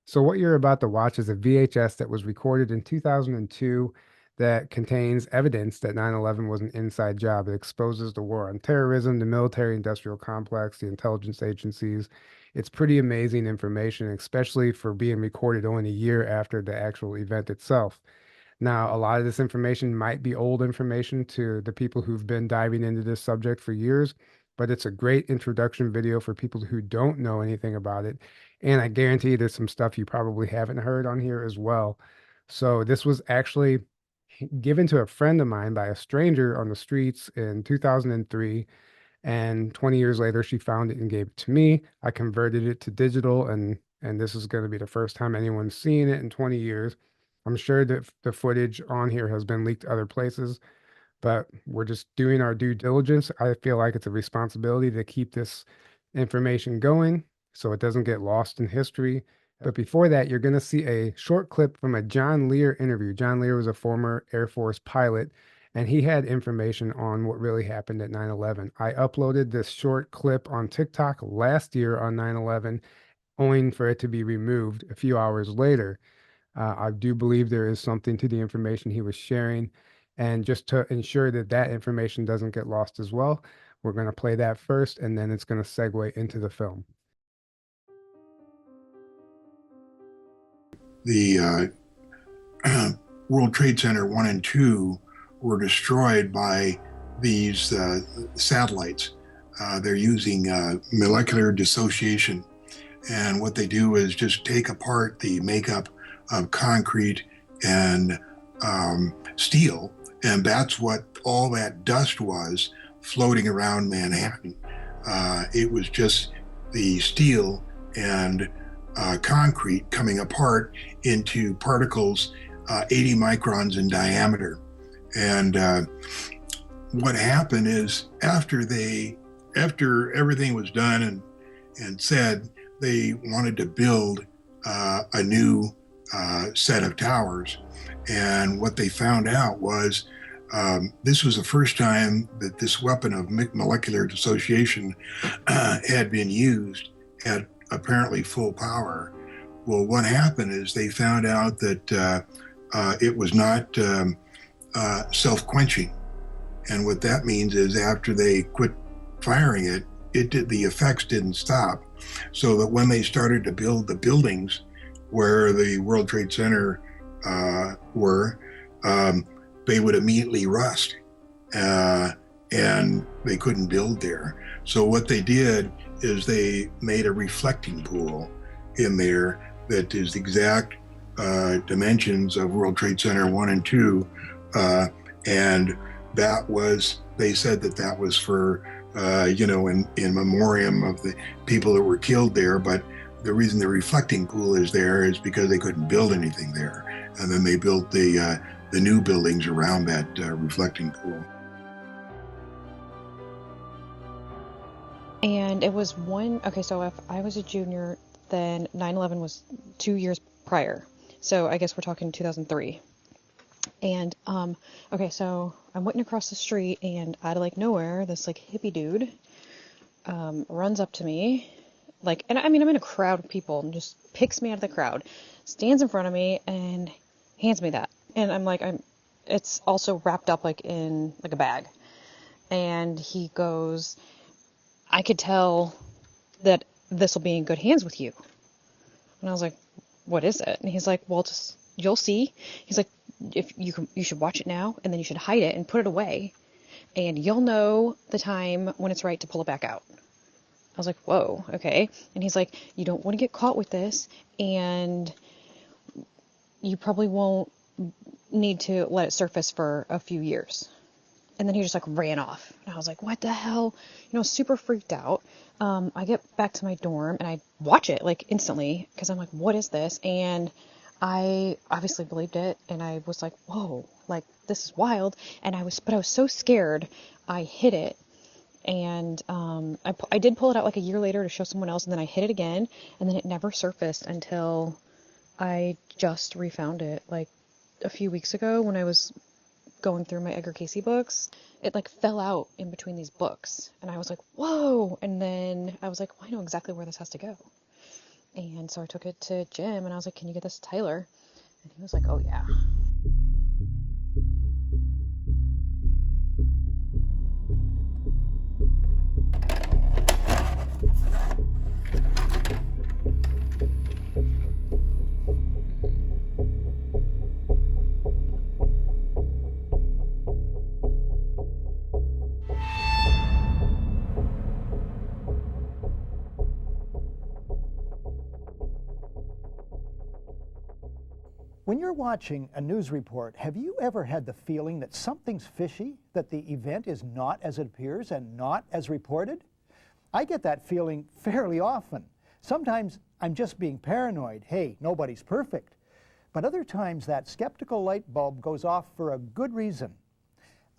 So what you're about to watch is a VHS that was recorded in 2002 that contains evidence that 9/11 was an inside job. It exposes the war on terrorism, the military-industrial complex, the intelligence agencies. It's pretty amazing information, especially for being recorded only a year after the actual event itself. Now, a lot of this information might be old information to the people who've been diving into this subject for years, but it's a great introduction video for people who don't know anything about it. And I guarantee there's some stuff you probably haven't heard on here as well. So this was actually given to a friend of mine by a stranger on the streets in 2003. And 20 years later, she found it and gave it to me. I converted it to digital, and this is going to be the first time anyone's seen it in 20 years. I'm sure that the footage on here has been leaked other places, but we're just doing our due diligence. I feel like it's a responsibility to keep this information going so it doesn't get lost in history. But before that, you're going to see a short clip from a John Lear interview. John Lear was a former Air Force pilot, and he had information on what really happened at 9/11. I uploaded this short clip on TikTok last year on 9/11, only for it to be removed a few hours later. I do believe there is something to the information he was sharing. And just to ensure that that information doesn't get lost as well, we're going to play that first, and then it's going to segue into the film. The World Trade Center 1 and 2 were destroyed by these satellites. They're using molecular dissociation. And what they do is just take apart the makeup of concrete and steel. And that's what all that dust was floating around Manhattan. It was just the steel and concrete coming apart into particles 80 microns in diameter. And what happened is after everything was done and said, they wanted to build a new set of towers. And what they found out was this was the first time that this weapon of molecular dissociation had been used at apparently full power. Well, what happened is they found out that it was not self-quenching. And what that means is after they quit firing it, the effects didn't stop. So that when they started to build the buildings where the World Trade Center were, they would immediately rust, and they couldn't build there. So what they did is they made a reflecting pool in there that is the exact dimensions of World Trade Center 1 and 2, and that was, they said that was for in memoriam of the people that were killed there. But the reason the reflecting pool is there is because they couldn't build anything there, and then they built the new buildings around that reflecting pool. And it was okay, so if I was a junior, then 9/11 was 2 years prior. So I guess we're talking 2003. And, okay, so I'm waiting across the street, and out of, like, nowhere, this, like, hippie dude, runs up to me, like, and I mean, I'm in a crowd of people, and just picks me out of the crowd, stands in front of me, and hands me that. And I'm like, it's also wrapped up, like, in, like, a bag. And he goes, I could tell that this will be in good hands with you. And I was like, what is it? And he's like, well, just, you'll see. He's like, if you should watch it now, and then you should hide it and put it away, and you'll know the time when it's right to pull it back out. I was like, whoa, okay. And he's like, you don't want to get caught with this, and you probably won't need to let it surface for a few years. And then he just, like, ran off. And I was like, what the hell? Super freaked out. I get back to my dorm, and I watch it, like, instantly, because I'm like, what is this? And I obviously believed it, and I was like, whoa, like, this is wild. And I was so scared, I hid it. And I did pull it out, like, a year later to show someone else, and then I hid it again, and then it never surfaced until I just refound it, like, a few weeks ago when I was going through my Edgar Casey books. It, like, fell out in between these books, and I was like, whoa. And then I was like, well, I know exactly where this has to go. And so I took it to Jim and I was like, can you get this to Tyler? And he was like, oh yeah. When you're watching a news report, have you ever had the feeling that something's fishy, that the event is not as it appears and not as reported? I get that feeling fairly often. Sometimes I'm just being paranoid. Hey, nobody's perfect. But other times that skeptical light bulb goes off for a good reason.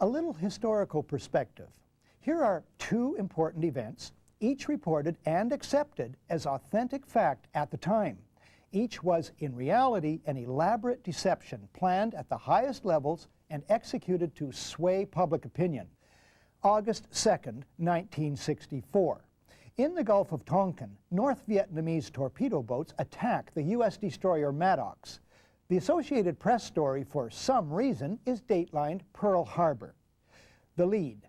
A little historical perspective. Here are two important events, each reported and accepted as authentic fact at the time. Each was, in reality, an elaborate deception planned at the highest levels and executed to sway public opinion. August 2nd, 1964. In the Gulf of Tonkin, North Vietnamese torpedo boats attack the U.S. destroyer Maddox. The Associated Press story, for some reason, is datelined Pearl Harbor. The lead.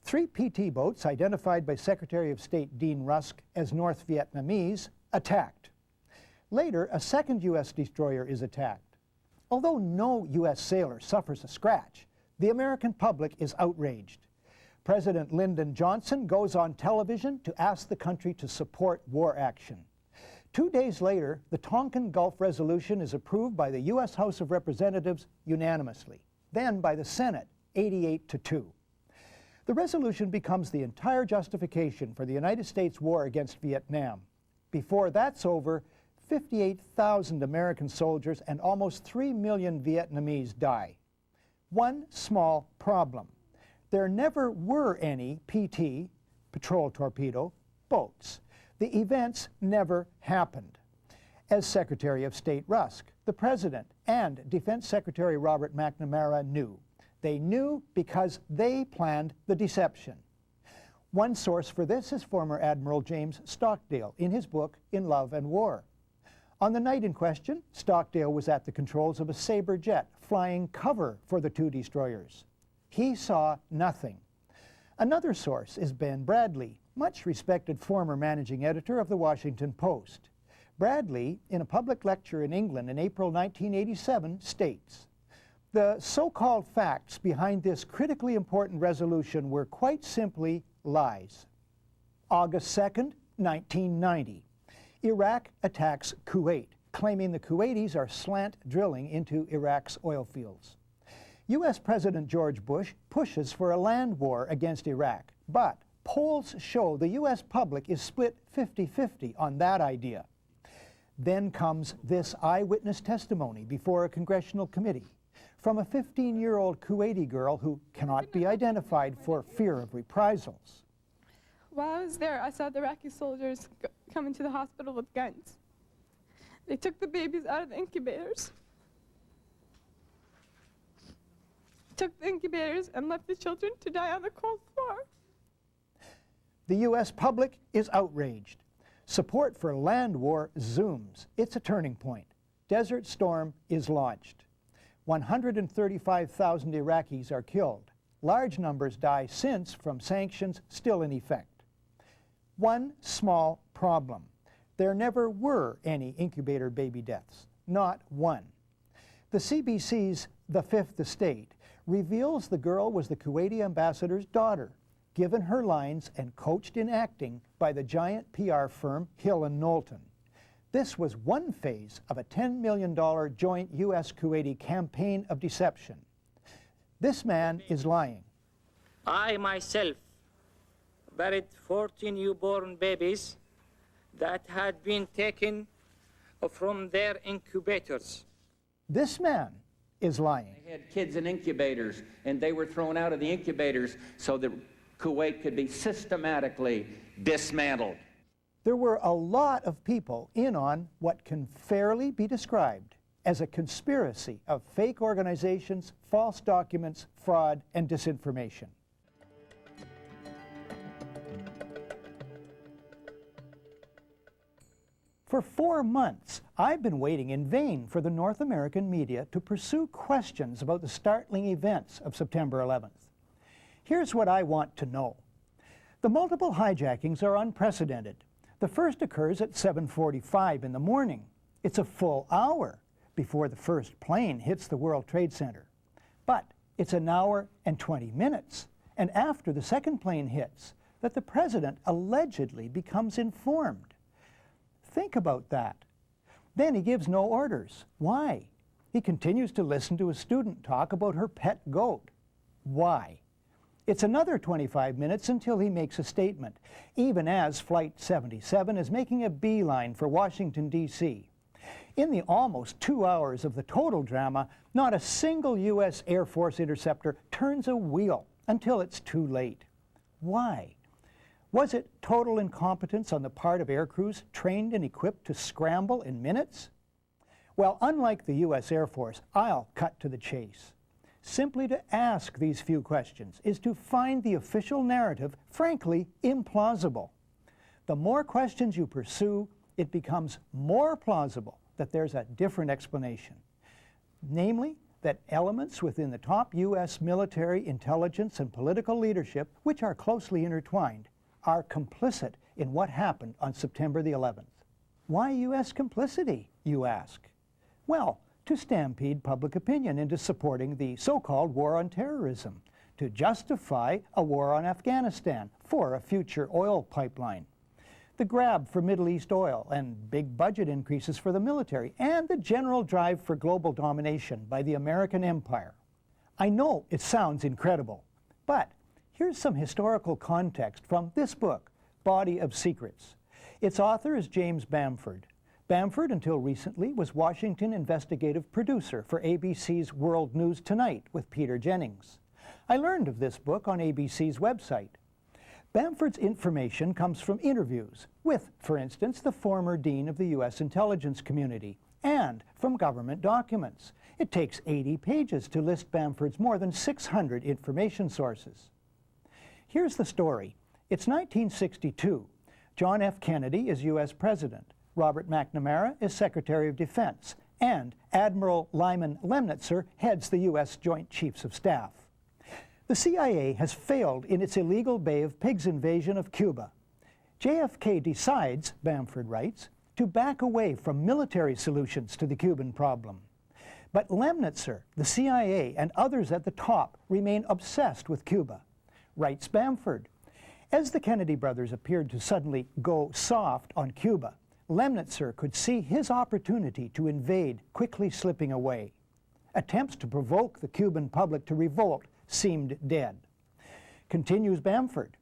3 PT boats, identified by Secretary of State Dean Rusk as North Vietnamese, attacked. Later, a second U.S. destroyer is attacked. Although no U.S. sailor suffers a scratch, the American public is outraged. President Lyndon Johnson goes on television to ask the country to support war action. 2 days later, the Tonkin Gulf Resolution is approved by the U.S. House of Representatives unanimously, then by the Senate 88-2. The resolution becomes the entire justification for the United States war against Vietnam. Before that's over, 58,000 American soldiers and almost 3 million Vietnamese die. One small problem. There never were any PT, patrol torpedo, boats. The events never happened. As Secretary of State Rusk, the President, and Defense Secretary Robert McNamara knew. They knew because they planned the deception. One source for this is former Admiral James Stockdale in his book In Love and War. On the night in question, Stockdale was at the controls of a Sabre jet flying cover for the 2 destroyers. He saw nothing. Another source is Ben Bradlee, much respected former managing editor of the Washington Post. Bradlee, in a public lecture in England in April 1987, states, "The so-called facts behind this critically important resolution were quite simply lies." August 2nd, 1990. Iraq attacks Kuwait, claiming the Kuwaitis are slant drilling into Iraq's oil fields. U.S. President George Bush pushes for a land war against Iraq, but polls show the U.S. public is split 50-50 on that idea. Then comes this eyewitness testimony before a congressional committee from a 15-year-old Kuwaiti girl who cannot be identified for fear of reprisals. While I was there, I saw the Iraqi soldiers come into the hospital with guns. They took the babies out of the incubators, took the incubators and left the children to die on the cold floor. The U.S. public is outraged. Support for land war zooms. It's a turning point. Desert Storm is launched. 135,000 Iraqis are killed. Large numbers die since from sanctions still in effect. One small problem. There never were any incubator baby deaths, not one. The CBC's The Fifth Estate reveals the girl was the Kuwaiti ambassador's daughter, given her lines and coached in acting by the giant PR firm Hill & Knowlton. This was one phase of a $10 million joint U.S.-Kuwaiti campaign of deception. This man is lying. I myself buried 14 newborn babies that had been taken from their incubators. This man is lying. They had kids in incubators, and they were thrown out of the incubators so that Kuwait could be systematically dismantled. There were a lot of people in on what can fairly be described as a conspiracy of fake organizations, false documents, fraud, and disinformation. For 4 months, I've been waiting in vain for the North American media to pursue questions about the startling events of September 11th. Here's what I want to know. The multiple hijackings are unprecedented. The first occurs at 7:45 in the morning. It's a full hour before the first plane hits the World Trade Center. But it's an hour and 20 minutes, and after the second plane hits, that the president allegedly becomes informed. Think about that. Then he gives no orders. Why? He continues to listen to a student talk about her pet goat. Why? It's another 25 minutes until he makes a statement, even as Flight 77 is making a beeline for Washington, D.C. In the almost 2 hours of the total drama, not a single U.S. Air Force interceptor turns a wheel until it's too late. Why? Was it total incompetence on the part of air crews trained and equipped to scramble in minutes? Well, unlike the U.S. Air Force, I'll cut to the chase. Simply to ask these few questions is to find the official narrative, frankly, implausible. The more questions you pursue, it becomes more plausible that there's a different explanation. Namely, that elements within the top U.S. military, intelligence, and political leadership, which are closely intertwined, are complicit in what happened on September the 11th. Why U.S. complicity, you ask? Well, to stampede public opinion into supporting the so-called war on terrorism, to justify a war on Afghanistan for a future oil pipeline, the grab for Middle East oil and big budget increases for the military, and the general drive for global domination by the American empire. I know it sounds incredible, but here's some historical context from this book, Body of Secrets. Its author is James Bamford. Bamford, until recently, was Washington investigative producer for ABC's World News Tonight with Peter Jennings. I learned of this book on ABC's website. Bamford's information comes from interviews with, for instance, the former dean of the U.S. intelligence community, and from government documents. It takes 80 pages to list Bamford's more than 600 information sources. Here's the story. It's 1962. John F. Kennedy is U.S. President. Robert McNamara is Secretary of Defense. And Admiral Lyman Lemnitzer heads the U.S. Joint Chiefs of Staff. The CIA has failed in its illegal Bay of Pigs invasion of Cuba. JFK decides, Bamford writes, to back away from military solutions to the Cuban problem. But Lemnitzer, the CIA, and others at the top remain obsessed with Cuba. Writes Bamford, as the Kennedy brothers appeared to suddenly go soft on Cuba, Lemnitzer could see his opportunity to invade quickly slipping away. Attempts to provoke the Cuban public to revolt seemed dead. Continues Bamford,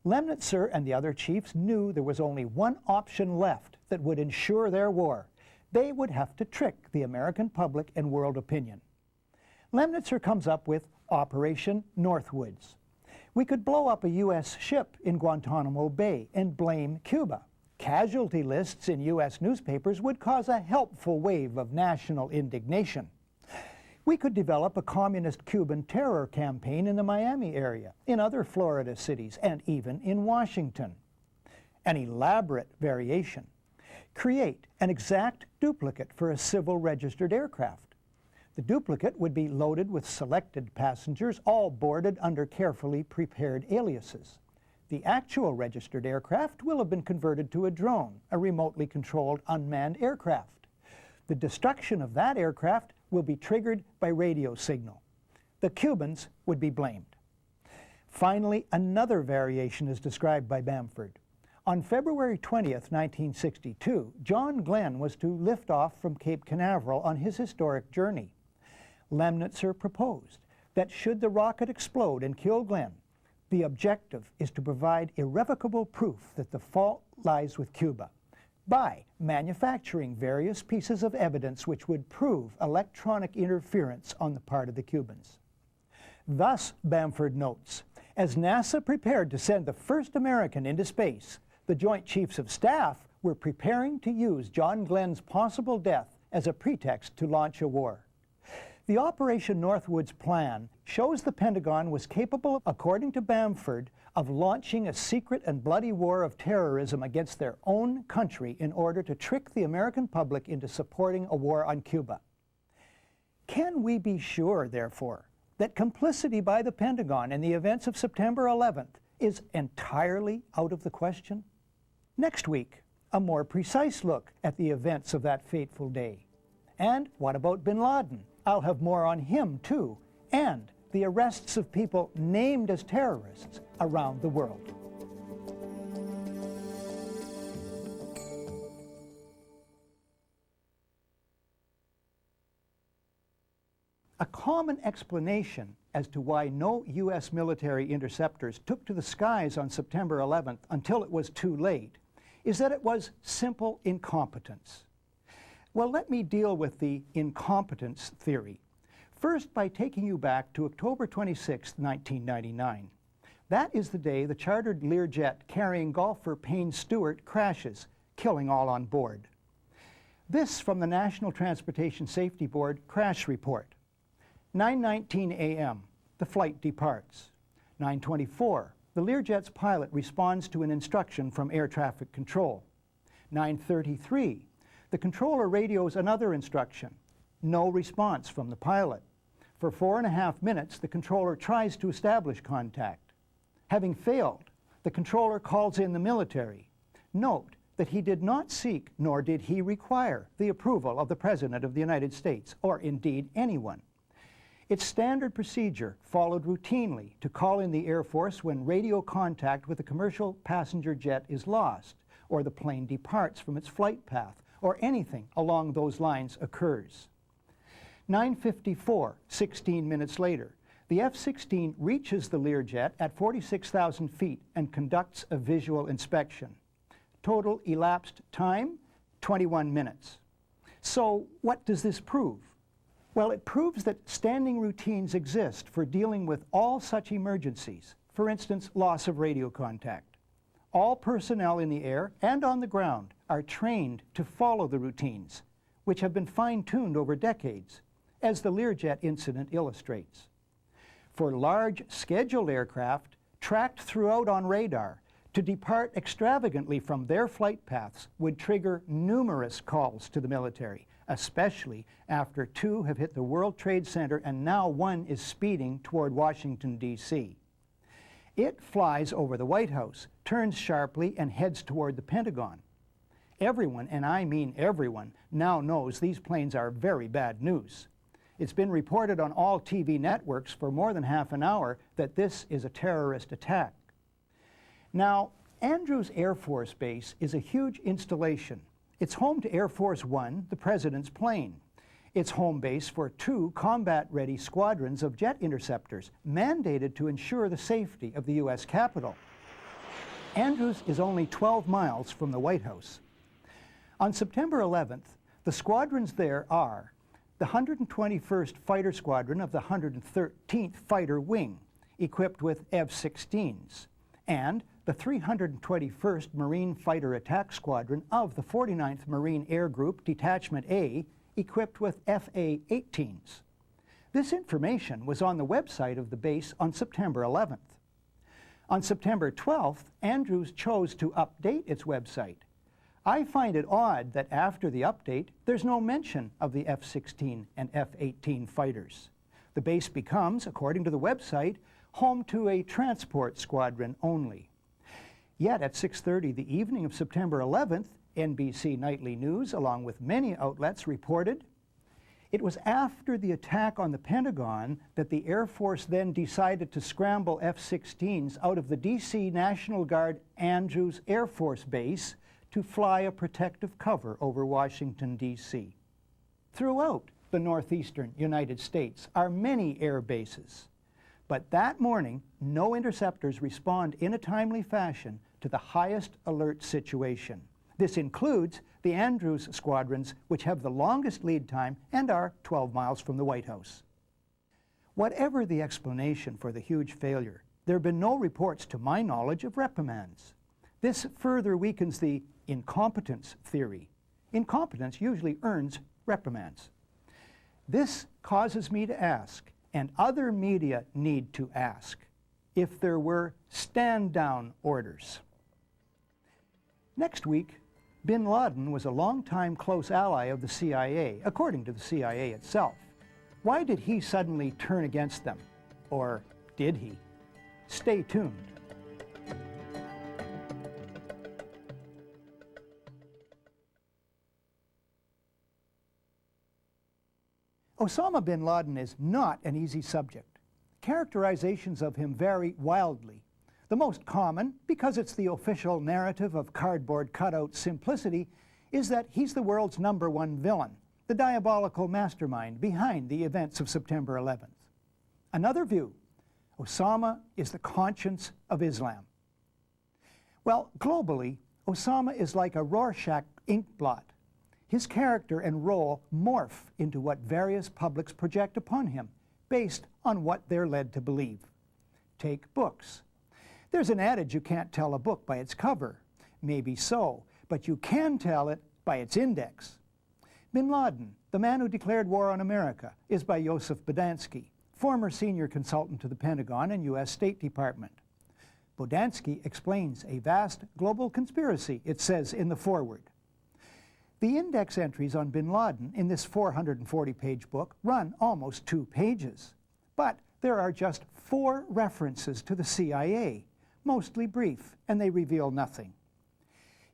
Lemnitzer and the other chiefs knew there was only one option left that would ensure their war. They would have to trick the American public and world opinion. Lemnitzer comes up with Operation Northwoods. We could blow up a U.S. ship in Guantanamo Bay and blame Cuba. Casualty lists in U.S. newspapers would cause a helpful wave of national indignation. We could develop a communist Cuban terror campaign in the Miami area, in other Florida cities, and even in Washington. An elaborate variation. Create an exact duplicate for a civil registered aircraft. The duplicate would be loaded with selected passengers, all boarded under carefully prepared aliases. The actual registered aircraft will have been converted to a drone, a remotely controlled unmanned aircraft. The destruction of that aircraft will be triggered by radio signal. The Cubans would be blamed. Finally, another variation is described by Bamford. On February 20th, 1962, John Glenn was to lift off from Cape Canaveral on his historic journey. Lemnitzer proposed that should the rocket explode and kill Glenn, the objective is to provide irrevocable proof that the fault lies with Cuba by manufacturing various pieces of evidence which would prove electronic interference on the part of the Cubans. Thus, Bamford notes, as NASA prepared to send the first American into space, the Joint Chiefs of Staff were preparing to use John Glenn's possible death as a pretext to launch a war. The Operation Northwoods plan shows the Pentagon was capable, according to Bamford, of launching a secret and bloody war of terrorism against their own country in order to trick the American public into supporting a war on Cuba. Can we be sure, therefore, that complicity by the Pentagon in the events of September 11th is entirely out of the question? Next week, a more precise look at the events of that fateful day. And what about bin Laden? I'll have more on him too, and the arrests of people named as terrorists around the world. A common explanation as to why no U.S. military interceptors took to the skies on September 11th until it was too late is that it was simple incompetence. Well, let me deal with the incompetence theory. First, by taking you back to October 26, 1999. That is the day the chartered Lear jet carrying golfer Payne Stewart crashes, killing all on board. This from the National Transportation Safety Board crash report. 9:19 a.m., the flight departs. 9:24, the Learjet's pilot responds to an instruction from air traffic control. 9:33, the controller radios another instruction. No response from the pilot. For 4.5 minutes, the controller tries to establish contact. Having failed, the controller calls in the military. Note that he did not seek, nor did he require, the approval of the President of the United States, or indeed anyone. It's standard procedure, followed routinely, to call in the Air Force when radio contact with a commercial passenger jet is lost, or the plane departs from its flight path, or anything along those lines occurs. 9:54, 16 minutes later, the F-16 reaches the Learjet at 46,000 feet and conducts a visual inspection. Total elapsed time, 21 minutes. So what does this prove? Well, it proves that standing routines exist for dealing with all such emergencies, for instance, loss of radio contact. All personnel in the air and on the ground are trained to follow the routines, which have been fine-tuned over decades, as the Learjet incident illustrates. For large scheduled aircraft tracked throughout on radar, to depart extravagantly from their flight paths would trigger numerous calls to the military, especially after two have hit the World Trade Center and now one is speeding toward Washington, D.C. It flies over the White House, turns sharply, and heads toward the Pentagon. Everyone, and I mean everyone, now knows these planes are very bad news. It's been reported on all TV networks for more than half an hour that this is a terrorist attack. Now, Andrews Air Force Base is a huge installation. It's home to Air Force One, the President's plane. It's home base for 2 combat-ready squadrons of jet interceptors, mandated to ensure the safety of the U.S. Capitol. Andrews is only 12 miles from the White House. On September 11th, the squadrons there are the 121st Fighter Squadron of the 113th Fighter Wing, equipped with F-16s, and the 321st Marine Fighter Attack Squadron of the 49th Marine Air Group Detachment A, equipped with FA-18s. This information was on the website of the base on September 11th. On September 12th, Andrews chose to update its website. I find it odd that after the update, there's no mention of the F-16 and F-18 fighters. The base becomes, according to the website, home to a transport squadron only. Yet at 6:30 the evening of September 11th, NBC Nightly News, along with many outlets, reported it was after the attack on the Pentagon that the Air Force then decided to scramble F-16s out of the D.C. National Guard Andrews Air Force Base to fly a protective cover over Washington, D.C. Throughout the northeastern United States are many air bases. But that morning, no interceptors respond in a timely fashion to the highest alert situation. This includes the Andrews squadrons, which have the longest lead time and are 12 miles from the White House. Whatever the explanation for the huge failure, there have been no reports to my knowledge of reprimands. This further weakens the incompetence theory. Incompetence usually earns reprimands. This causes me to ask, and other media need to ask, if there were stand-down orders. Next week, bin Laden was a longtime close ally of the CIA, according to the CIA itself. Why did he suddenly turn against them? Or did he? Stay tuned. Osama bin Laden is not an easy subject. Characterizations of him vary wildly. The most common, because it's the official narrative of cardboard cutout simplicity, is that he's the world's #1 villain, the diabolical mastermind behind the events of September 11th. Another view, Osama is the conscience of Islam. Well, globally, Osama is like a Rorschach ink blot. His character and role morph into what various publics project upon him, based on what they're led to believe. Take books. There's an adage you can't tell a book by its cover. Maybe so, but you can tell it by its index. Bin Laden, the man who declared war on America, is by Joseph Bodansky, former senior consultant to the Pentagon and U.S. State Department. Bodansky explains a vast global conspiracy, it says in the foreword. The index entries on bin Laden in this 440-page book run almost 2 pages. But there are just 4 references to the CIA, mostly brief, and they reveal nothing.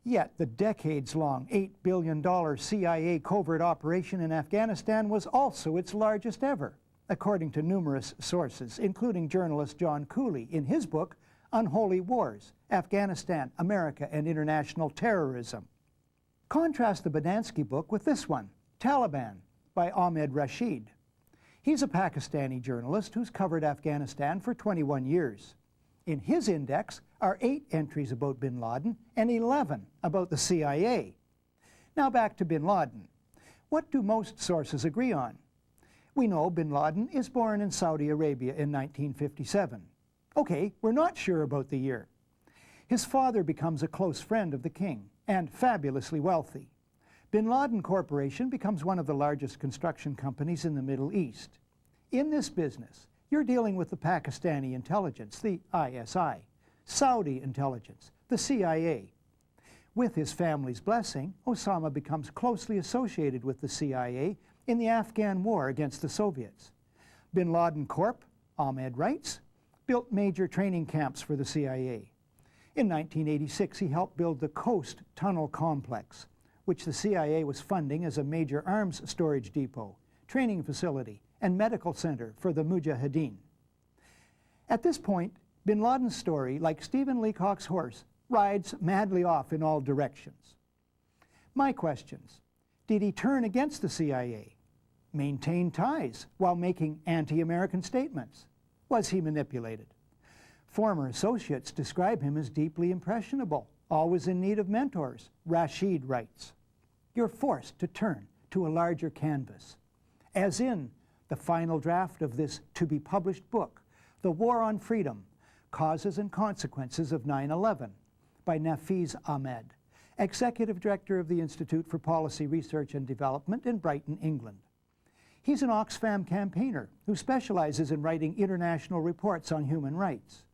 Yet the decades-long $8 billion CIA covert operation in Afghanistan was also its largest ever, according to numerous sources, including journalist John Cooley in his book, Unholy Wars, Afghanistan, America, and International Terrorism. Contrast the Bodansky book with this one, Taliban, by Ahmed Rashid. He's a Pakistani journalist who's covered Afghanistan for 21 years. In his index are 8 entries about bin Laden and 11 about the CIA. Now back to bin Laden. What do most sources agree on? We know bin Laden is born in Saudi Arabia in 1957. Okay, we're not sure about the year. His father becomes a close friend of the king and fabulously wealthy. Bin Laden Corporation becomes one of the largest construction companies in the Middle East. In this business, you're dealing with the Pakistani intelligence, the ISI, Saudi intelligence, the CIA. With his family's blessing, Osama becomes closely associated with the CIA in the Afghan war against the Soviets. Bin Laden Corp., Ahmed writes, built major training camps for the CIA. In 1986, he helped build the Coast Tunnel Complex, which the CIA was funding as a major arms storage depot, training facility, and medical center for the Mujahideen. At this point, bin Laden's story, like Stephen Leacock's horse, rides madly off in all directions. My questions: did he turn against the CIA? Maintain ties while making anti-American statements? Was he manipulated? Former associates describe him as deeply impressionable, always in need of mentors. Rashid writes, "You're forced to turn to a larger canvas," as in the final draft of this to-be-published book, The War on Freedom, Causes and Consequences of 9/11, by Nafiz Ahmed, Executive Director of the Institute for Policy Research and Development in Brighton, England. He's an Oxfam campaigner who specializes in writing international reports on human rights.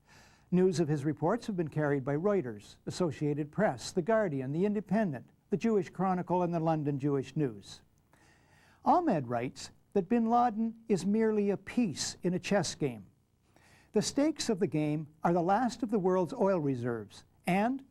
News of his reports have been carried by Reuters, Associated Press, The Guardian, The Independent, The Jewish Chronicle, and the London Jewish News. Ahmed writes that bin Laden is merely a piece in a chess game. The stakes of the game are the last of the world's oil reserves and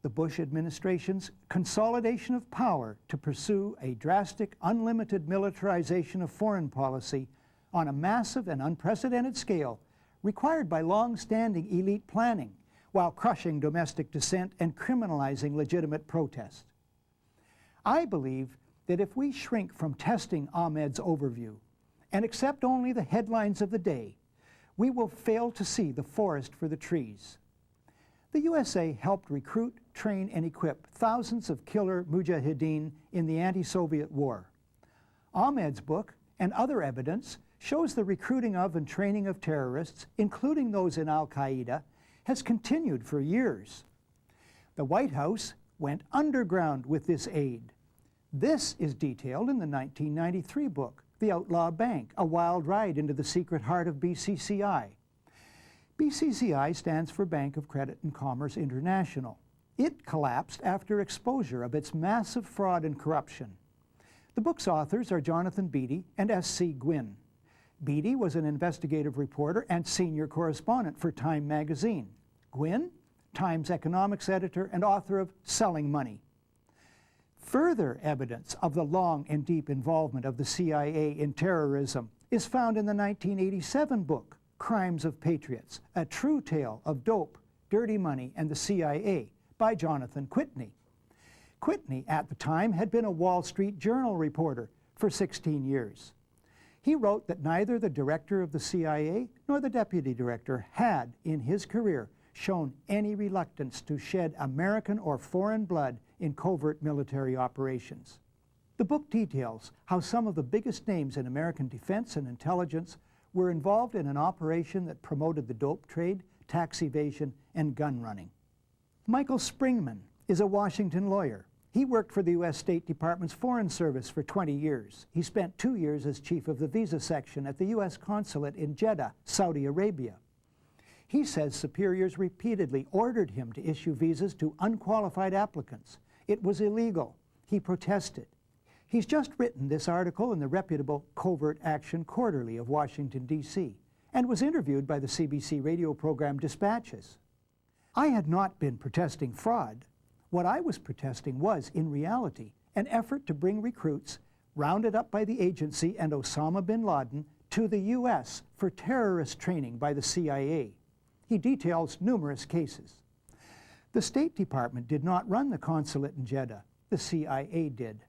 the Bush administration's consolidation of power to pursue a drastic, unlimited militarization of foreign policy on a massive and unprecedented scale required by long-standing elite planning while crushing domestic dissent and criminalizing legitimate protest. I believe that if we shrink from testing Ahmed's overview and accept only the headlines of the day, we will fail to see the forest for the trees. The USA helped recruit, train, and equip thousands of killer mujahideen in the anti-Soviet war. Ahmed's book and other evidence shows the recruiting of and training of terrorists, including those in al-Qaeda, has continued for years. The White House went underground with this aid. This is detailed in the 1993 book, the outlaw bank, a wild ride into the secret heart of BCCI. BCCI stands for Bank of Credit and Commerce International. It collapsed after exposure of its massive fraud and corruption. The book's authors are Jonathan Beattie and S.C. Gwynn. Beattie was an investigative reporter and senior correspondent for Time magazine. Gwynn, Time's economics editor and author of Selling Money. Further evidence of the long and deep involvement of the CIA in terrorism is found in the 1987 book, Crimes of Patriots, a true tale of dope, dirty money, and the CIA by Jonathan Whitney. Whitney, at the time, had been a Wall Street Journal reporter for 16 years. He wrote that neither the director of the CIA nor the deputy director had, in his career, shown any reluctance to shed American or foreign blood in covert military operations. The book details how some of the biggest names in American defense and intelligence were involved in an operation that promoted the dope trade, tax evasion, and gun running. Michael Springman is a Washington lawyer. He worked for the U.S. State Department's Foreign Service for 20 years. He spent 2 years as chief of the visa section at the U.S. consulate in Jeddah, Saudi Arabia. He says superiors repeatedly ordered him to issue visas to unqualified applicants. It was illegal. He protested. He's just written this article in the reputable Covert Action Quarterly of Washington, D.C., and was interviewed by the CBC radio program Dispatches. I had not been protesting fraud. What I was protesting was, in reality, an effort to bring recruits rounded up by the agency and Osama bin Laden to the U.S. for terrorist training by the CIA. He details numerous cases. The State Department did not run the consulate in Jeddah. The CIA did.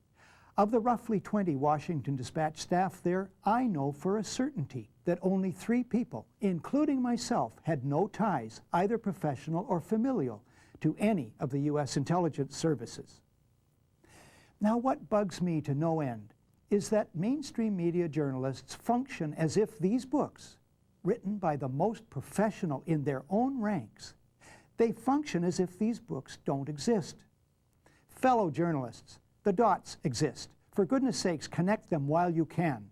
Of the roughly 20 Washington Dispatch staff there, I know for a certainty that only 3 people, including myself, had no ties, either professional or familial, to any of the U.S. intelligence services. Now, what bugs me to no end is that mainstream media journalists function as if these books, written by the most professional in their own ranks, they function as if these books don't exist. Fellow journalists, the dots exist. For goodness sakes, connect them while you can.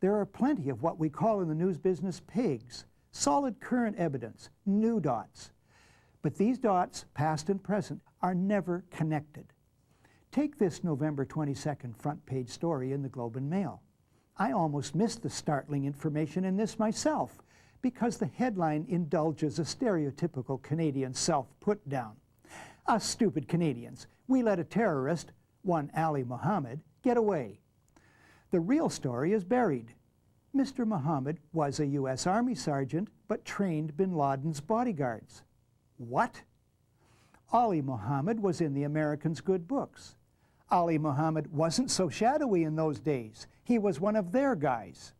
There are plenty of what we call in the news business pigs, solid current evidence, new dots. But these dots, past and present, are never connected. Take this November 22nd front page story in the Globe and Mail. I almost missed the startling information in this myself because the headline indulges a stereotypical Canadian self-put-down. Us stupid Canadians, we let a terrorist, one Ali Mohammed, get away. The real story is buried. Mr. Mohammed was a U.S. Army sergeant but trained bin Laden's bodyguards. What? Ali Mohammed was in the Americans' good books. Ali Mohammed wasn't so shadowy in those days. He was one of their guys.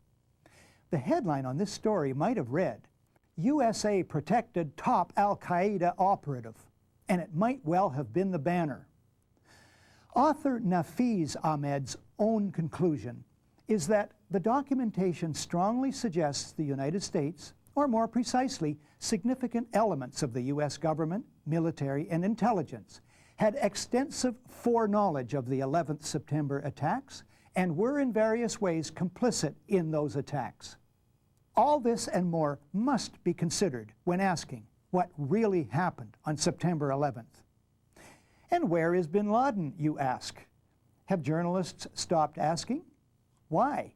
The headline on this story might have read, USA protected top al-Qaeda operative, and it might well have been the banner. Author Nafiz Ahmed's own conclusion is that the documentation strongly suggests the United States, or more precisely, significant elements of the U.S. government, military, and intelligence, had extensive foreknowledge of the 11th September attacks and were in various ways complicit in those attacks. All this and more must be considered when asking what really happened on September 11th. And where is bin Laden, you ask? Have journalists stopped asking? Why?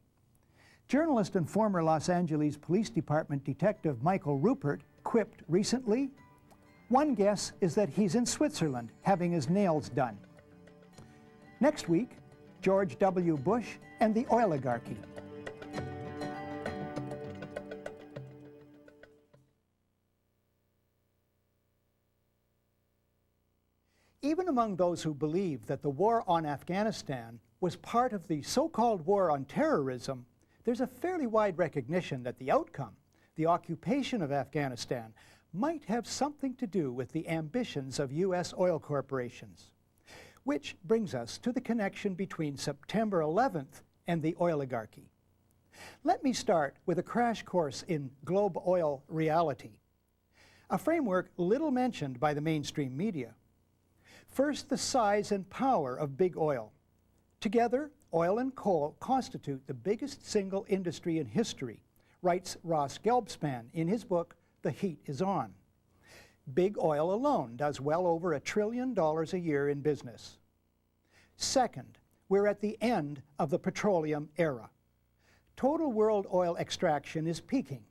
Journalist and former Los Angeles Police Department detective Michael Rupert quipped recently, "One guess is that he's in Switzerland having his nails done." Next week, George W. Bush and the oligarchy. Even among those who believe that the war on Afghanistan was part of the so-called war on terrorism, there's a fairly wide recognition that the outcome, the occupation of Afghanistan, might have something to do with the ambitions of U.S. oil corporations. Which brings us to the connection between September 11th and the oligarchy. Let me start with a crash course in globe oil reality, a framework little mentioned by the mainstream media. First, the size and power of big oil. Together, oil and coal constitute the biggest single industry in history, writes Ross Gelbspan in his book, The Heat is On. Big oil alone does well over $1 trillion a year in business. Second, we're at the end of the petroleum era. Total world oil extraction is peaking.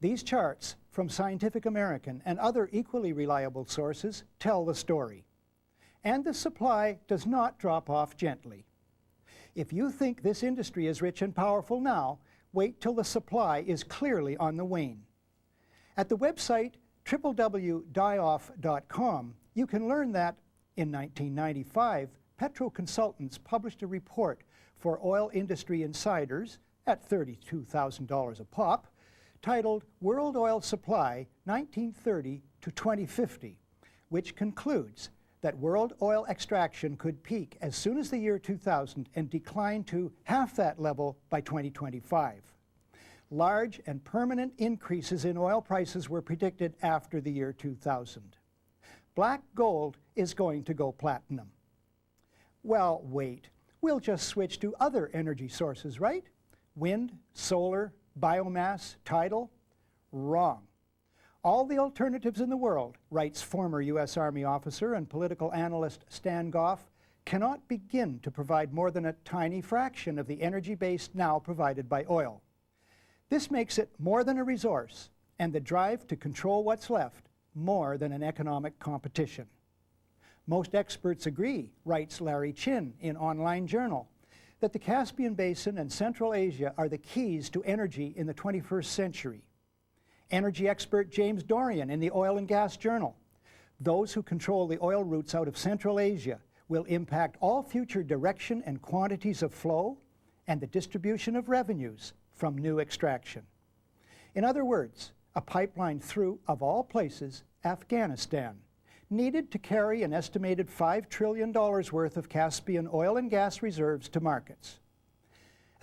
These charts from Scientific American and other equally reliable sources tell the story. And the supply does not drop off gently. If you think this industry is rich and powerful now, wait till the supply is clearly on the wane. At the website www.dioff.com, you can learn that in 1995, Petro Consultants published a report for oil industry insiders at $32,000 a pop, titled World Oil Supply 1930 to 2050, which concludes that world oil extraction could peak as soon as the year 2000 and decline to half that level by 2025. Large and permanent increases in oil prices were predicted after the year 2000. Black gold is going to go platinum. Well, wait, we'll just switch to other energy sources, right? Wind, solar, biomass, tidal? Wrong. All the alternatives in the world, writes former U.S. Army officer and political analyst Stan Goff, cannot begin to provide more than a tiny fraction of the energy base now provided by oil. This makes it more than a resource, and the drive to control what's left more than an economic competition. Most experts agree, writes Larry Chin in Online Journal, that the Caspian Basin and Central Asia are the keys to energy in the 21st century. Energy expert James Dorian in the Oil and Gas Journal, those who control the oil routes out of Central Asia will impact all future direction and quantities of flow and the distribution of revenues from new extraction. In other words, a pipeline through, of all places, Afghanistan, needed to carry an estimated $5 trillion worth of Caspian oil and gas reserves to markets.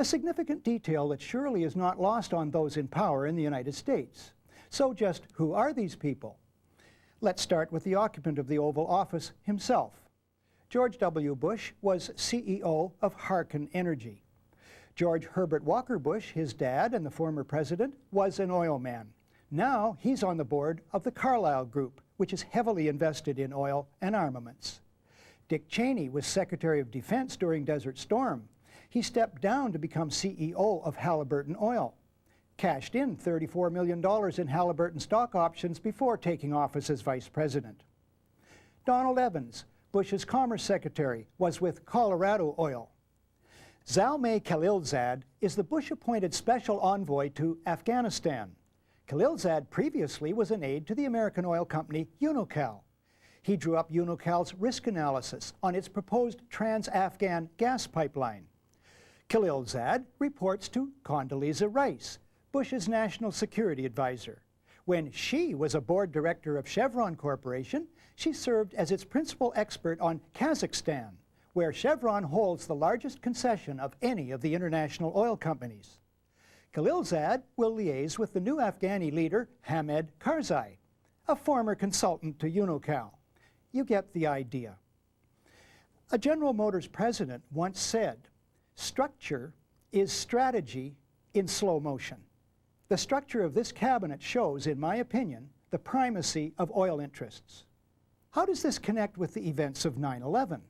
A significant detail that surely is not lost on those in power in the United States. So just who are these people? Let's start with the occupant of the Oval Office himself. George W. Bush was CEO of Harken Energy. George Herbert Walker Bush, his dad and the former president, was an oil man. Now he's on the board of the Carlyle Group, which is heavily invested in oil and armaments. Dick Cheney was Secretary of Defense during Desert Storm. He stepped down to become CEO of Halliburton Oil, cashed in $34 million in Halliburton stock options before taking office as vice president. Donald Evans, Bush's Commerce Secretary, was with Colorado Oil. Zalmay Khalilzad is the Bush-appointed special envoy to Afghanistan. Khalilzad previously was an aide to the American oil company Unocal. He drew up Unocal's risk analysis on its proposed trans-Afghan gas pipeline. Khalilzad reports to Condoleezza Rice, Bush's national security advisor. When she was a board director of Chevron Corporation, she served as its principal expert on Kazakhstan, where Chevron holds the largest concession of any of the international oil companies. Khalilzad will liaise with the new Afghani leader, Hamid Karzai, a former consultant to Unocal. You get the idea. A General Motors president once said, "Structure is strategy in slow motion." The structure of this cabinet shows, in my opinion, the primacy of oil interests. How does this connect with the events of 9/11?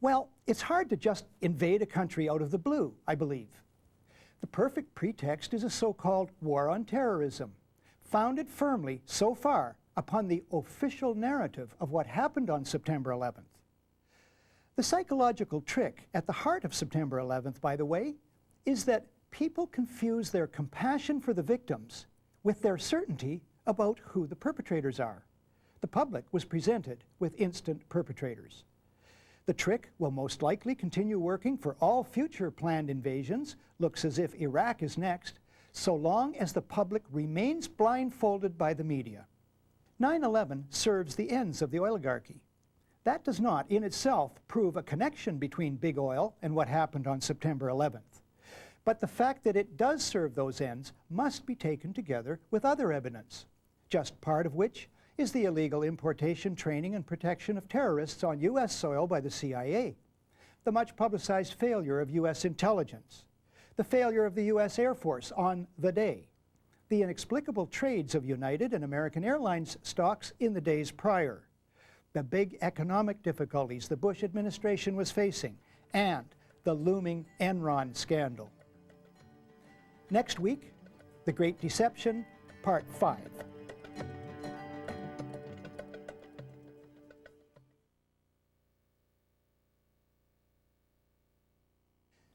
Well, it's hard to just invade a country out of the blue, I believe. The perfect pretext is a so-called war on terrorism, founded firmly, so far, upon the official narrative of what happened on September 11th. The psychological trick at the heart of September 11th, by the way, is that people confuse their compassion for the victims with their certainty about who the perpetrators are. The public was presented with instant perpetrators. The trick will most likely continue working for all future planned invasions, looks as if Iraq is next, so long as the public remains blindfolded by the media. 9/11 serves the ends of the oligarchy. That does not in itself prove a connection between big oil and what happened on September 11th. But the fact that it does serve those ends must be taken together with other evidence, just part of which is the illegal importation, training, and protection of terrorists on U.S. soil by the CIA. the much publicized failure of U.S. intelligence, the failure of the U.S. Air Force on the day, the inexplicable trades of United and American Airlines stocks in the days prior, the big economic difficulties the Bush administration was facing, and the looming Enron scandal. Next week, The Great Deception, Part 5.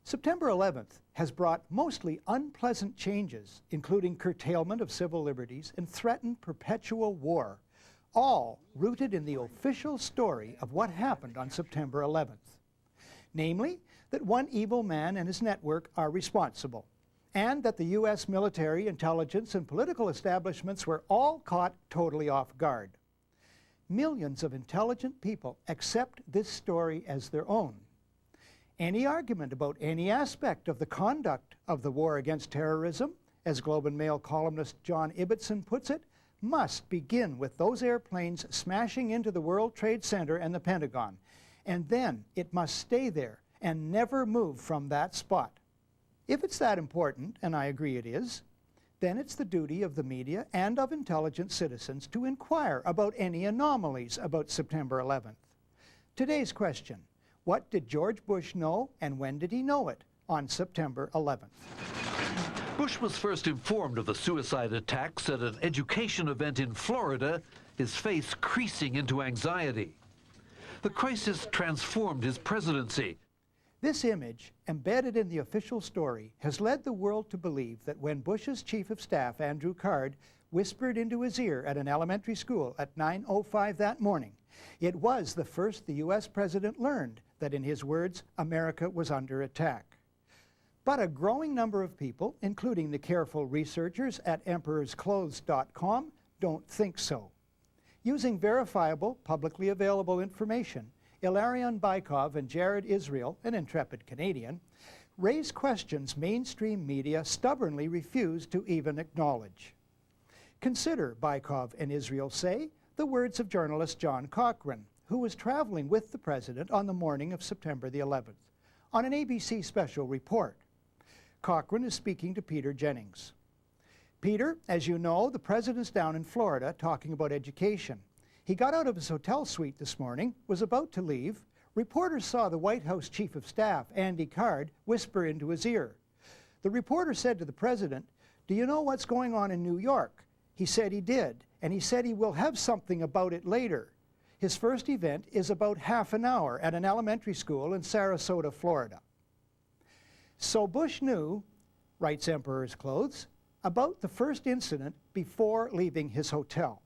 September 11th has brought mostly unpleasant changes, including curtailment of civil liberties and threatened perpetual war, all rooted in the official story of what happened on September 11th. Namely, that one evil man and his network are responsible, and that the U.S. military, intelligence, and political establishments were all caught totally off guard. Millions of intelligent people accept this story as their own. Any argument about any aspect of the conduct of the war against terrorism, as Globe and Mail columnist John Ibbotson puts it, must begin with those airplanes smashing into the World Trade Center and the Pentagon, and then it must stay there and never move from that spot. If it's that important, and I agree it is, then it's the duty of the media and of intelligent citizens to inquire about any anomalies about September 11th. Today's question: what did George Bush know, and when did he know it on September 11th? Bush was first informed of the suicide attacks at an education event in Florida, his face creasing into anxiety. The crisis transformed his presidency. This image, embedded in the official story, has led the world to believe that when Bush's chief of staff, Andrew Card, whispered into his ear at an elementary school at 9:05 that morning, it was the first the U.S. president learned that, in his words, America was under attack. But a growing number of people, including the careful researchers at emperorsclothes.com, don't think so. Using verifiable, publicly available information, Ilarion Bykov and Jared Israel, an intrepid Canadian, raise questions mainstream media stubbornly refuse to even acknowledge. Consider, Bykov and Israel say, the words of journalist John Cochrane, who was traveling with the president on the morning of September the 11th, on an ABC special report. Cochrane is speaking to Peter Jennings. Peter, as you know, the president's down in Florida talking about education. He got out of his hotel suite this morning, was about to leave. Reporters saw the White House Chief of Staff, Andy Card, whisper into his ear. The reporter said to the president, "Do you know what's going on in New York?" He said he did, and he said he will have something about it later. His first event is about half an hour at an elementary school in Sarasota, Florida. So Bush knew, writes Emperor's Clothes, about the first incident before leaving his hotel.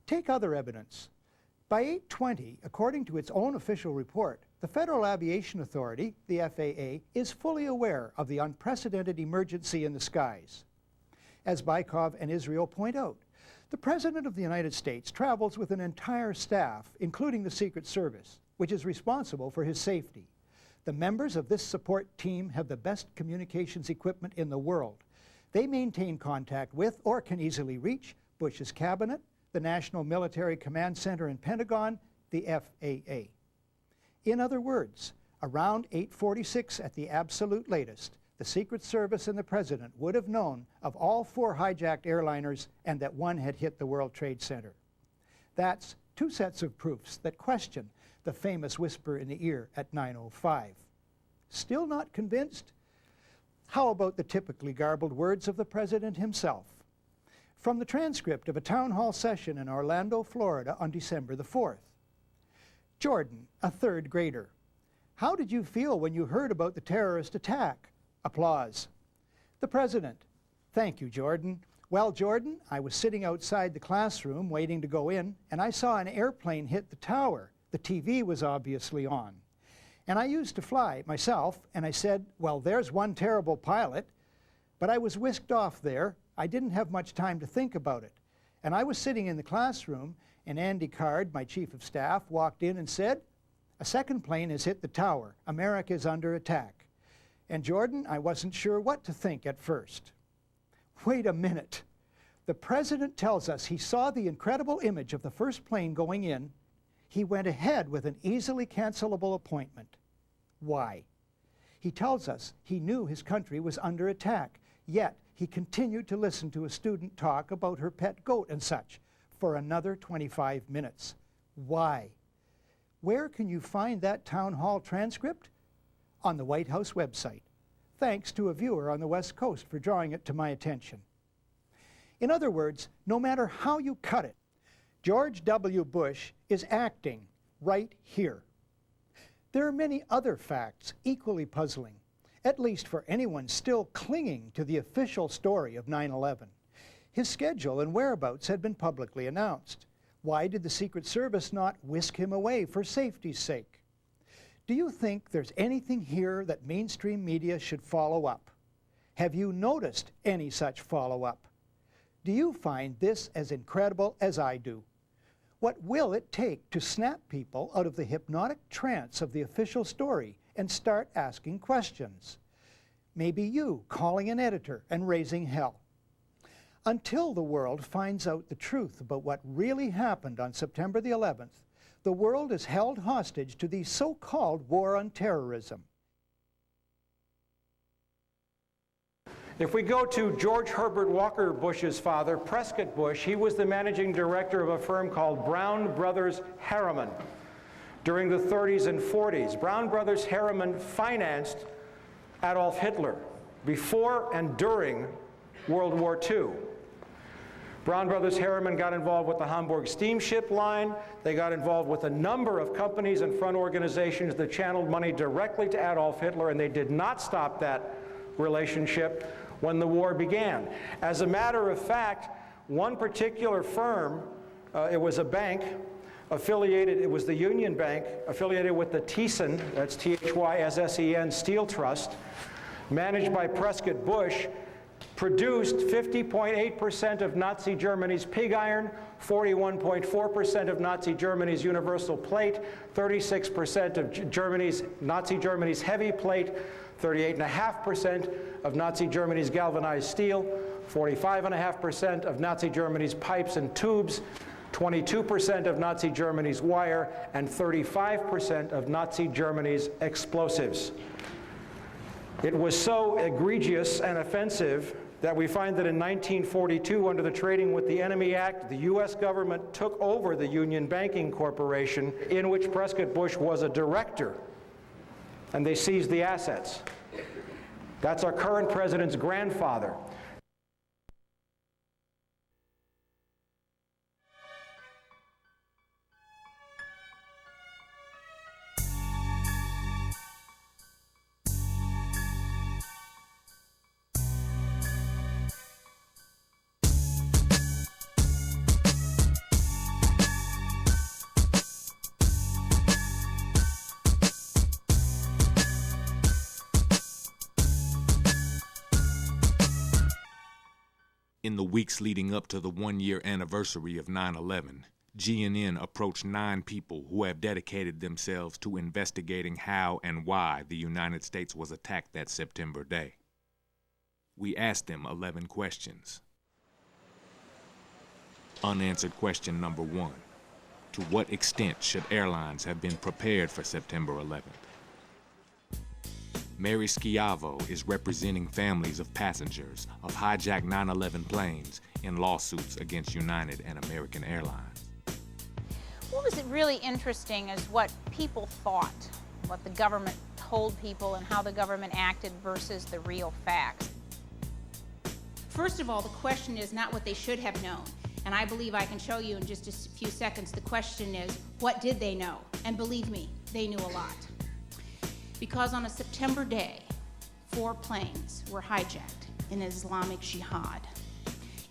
Take other evidence. By 8:20, according to its own official report, the Federal Aviation Authority, the FAA, is fully aware of the unprecedented emergency in the skies. As Bykov and Israel point out, the President of the United States travels with an entire staff, including the Secret Service, which is responsible for his safety. The members of this support team have the best communications equipment in the world. They maintain contact with, or can easily reach, Bush's cabinet, the National Military Command Center and Pentagon, the FAA. In other words, around 8:46 at the absolute latest, the Secret Service and the President would have known of all 4 hijacked airliners and that one had hit the World Trade Center. That's 2 sets of proofs that question the famous whisper in the ear at 9:05. Still not convinced? How about the typically garbled words of the President himself? From the transcript of a town hall session in Orlando, Florida on December the 4th. Jordan, a 3rd grader. How did you feel when you heard about the terrorist attack? Applause. The President. Thank you, Jordan. Well, Jordan, I was sitting outside the classroom waiting to go in, and I saw an airplane hit the tower. The TV was obviously on. And I used to fly myself, and I said, well, there's one terrible pilot. But I was whisked off there. I didn't have much time to think about it. And I was sitting in the classroom, and Andy Card, my chief of staff, walked in and said, a second plane has hit the tower. America is under attack. And Jordan, I wasn't sure what to think at first. Wait a minute. The President tells us he saw the incredible image of the first plane going in. He went ahead with an easily cancelable appointment. Why? He tells us he knew his country was under attack, yet he continued to listen to a student talk about her pet goat and such for another 25 minutes. Why? Where can you find that town hall transcript? On the White House website. Thanks to a viewer on the West Coast for drawing it to my attention. In other words, no matter how you cut it, George W. Bush is acting right here. There are many other facts equally puzzling, at least for anyone still clinging to the official story of 9/11. His schedule and whereabouts had been publicly announced. Why did the Secret Service not whisk him away for safety's sake? Do you think there's anything here that mainstream media should follow up? Have you noticed any such follow-up? Do you find this as incredible as I do? What will it take to snap people out of the hypnotic trance of the official story and start asking questions? Maybe you calling an editor and raising hell. Until the world finds out the truth about what really happened on September the 11th, the world is held hostage to the so-called war on terrorism. If we go to George Herbert Walker Bush's father, Prescott Bush, he was the managing director of a firm called Brown Brothers Harriman during the 30s and 40s. Brown Brothers Harriman financed Adolf Hitler before and during World War II. Brown Brothers Harriman got involved with the Hamburg steamship line. They got involved with a number of companies and front organizations that channeled money directly to Adolf Hitler, and they did not stop that relationship when the war began. As a matter of fact, one particular firm, it was a bank affiliated, it was the Union Bank, affiliated with the Thyssen, that's T-H-Y-S-S-E-N, Steel Trust, managed by Prescott Bush, produced 50.8% of Nazi Germany's pig iron, 41.4% of Nazi Germany's universal plate, 36% of Nazi Germany's heavy plate, 38.5% of Nazi Germany's galvanized steel, 45.5% of Nazi Germany's pipes and tubes, 22% of Nazi Germany's wire, and 35% of Nazi Germany's explosives. It was so egregious and offensive that we find that in 1942, under the Trading with the Enemy Act, the U.S. government took over the Union Banking Corporation, in which Prescott Bush was a director, and they seized the assets. That's our current president's grandfather. In the weeks leading up to the one-year anniversary of 9/11, GNN approached 9 people who have dedicated themselves to investigating how and why the United States was attacked that September day. We asked them 11 questions. Unanswered question number 1. To what extent should airlines have been prepared for September 11th? Mary Schiavo is representing families of passengers of hijacked 9/11 planes in lawsuits against United and American Airlines. What was really interesting is what people thought, what the government told people and how the government acted versus the real facts. First of all, the question is not what they should have known. And I believe I can show you in just a few seconds. The question is, what did they know? And believe me, they knew a lot. Because on a September day, 4 planes were hijacked in Islamic Jihad.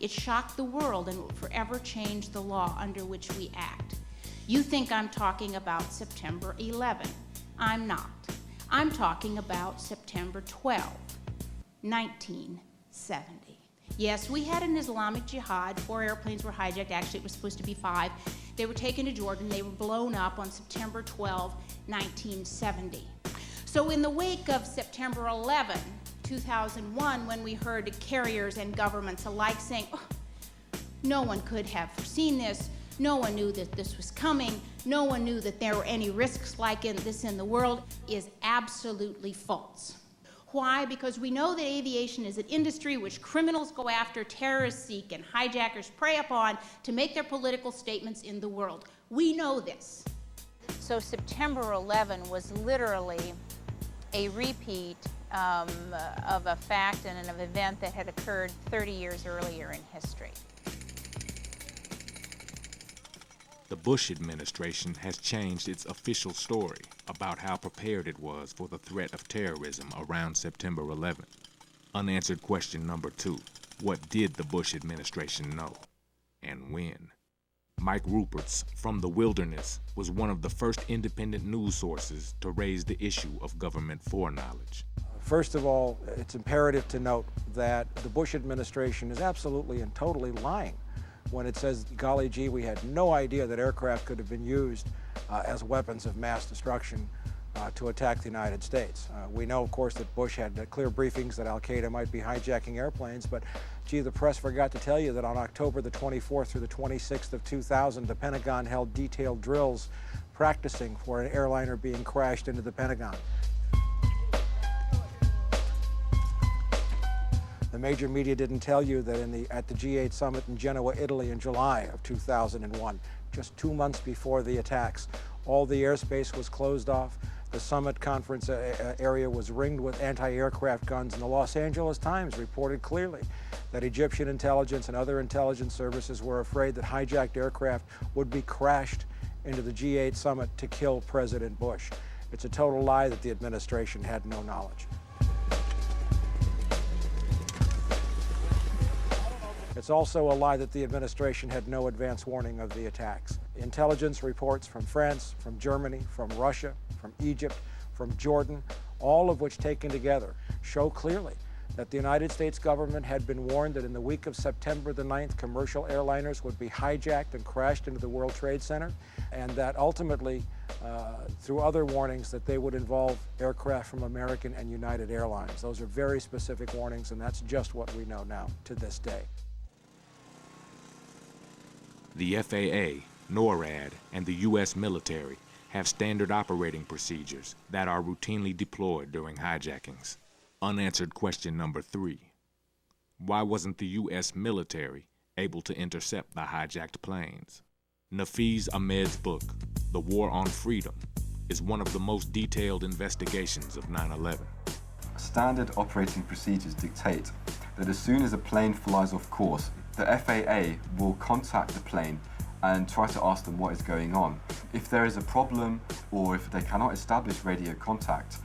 It shocked the world and will forever change the law under which we act. You think I'm talking about September 11. I'm not. I'm talking about September 12, 1970. Yes, we had an Islamic Jihad. 4 airplanes were hijacked. Actually, it was supposed to be 5. They were taken to Jordan. They were blown up on September 12, 1970. So in the wake of September 11, 2001, when we heard carriers and governments alike saying, oh, no one could have foreseen this, No one knew that this was coming. No one knew that there were any risks like this in the world is absolutely false. Why? Because we know that aviation is an industry which criminals go after, terrorists seek, and hijackers prey upon to make their political statements in the world. We know this. So September 11 was literally a repeat of a fact and an event that had occurred 30 years earlier in history. The Bush administration has changed its official story about how prepared it was for the threat of terrorism around September 11. Unanswered question number 2. What did the Bush administration know? And when? Mike Rupert's From the Wilderness was one of the first independent news sources to raise the issue of government foreknowledge. First of all, it's imperative to note that the Bush administration is absolutely and totally lying when it says, golly gee, we had no idea that aircraft could have been used as weapons of mass destruction to attack the United States. We know, of course, that Bush had clear briefings that al-Qaeda might be hijacking airplanes, but gee, the press forgot to tell you that on October the 24th through the 26th of 2000, the Pentagon held detailed drills practicing for an airliner being crashed into the Pentagon. The major media didn't tell you that at the G8 summit in Genoa, Italy in July of 2001, just 2 months before the attacks, all the airspace was closed off. The summit conference area was ringed with anti-aircraft guns, and the Los Angeles Times reported clearly that Egyptian intelligence and other intelligence services were afraid that hijacked aircraft would be crashed into the G8 summit to kill President Bush. It's a total lie that the administration had no knowledge. It's also a lie that the administration had no advance warning of the attacks. Intelligence reports from France, from Germany, from Russia, from Egypt, from Jordan, all of which taken together show clearly that the United States government had been warned that in the week of September the 9th, commercial airliners would be hijacked and crashed into the World Trade Center, and that ultimately, through other warnings, that they would involve aircraft from American and United Airlines. Those are very specific warnings, and that's just what we know now to this day. The FAA, NORAD, and the U.S. military have standard operating procedures that are routinely deployed during hijackings. Unanswered question number 3. Why wasn't the U.S. military able to intercept the hijacked planes? Nafeez Ahmed's book, The War on Freedom, is one of the most detailed investigations of 9/11. Standard operating procedures dictate that as soon as a plane flies off course, the FAA will contact the plane and try to ask them what is going on. If there is a problem or if they cannot establish radio contact,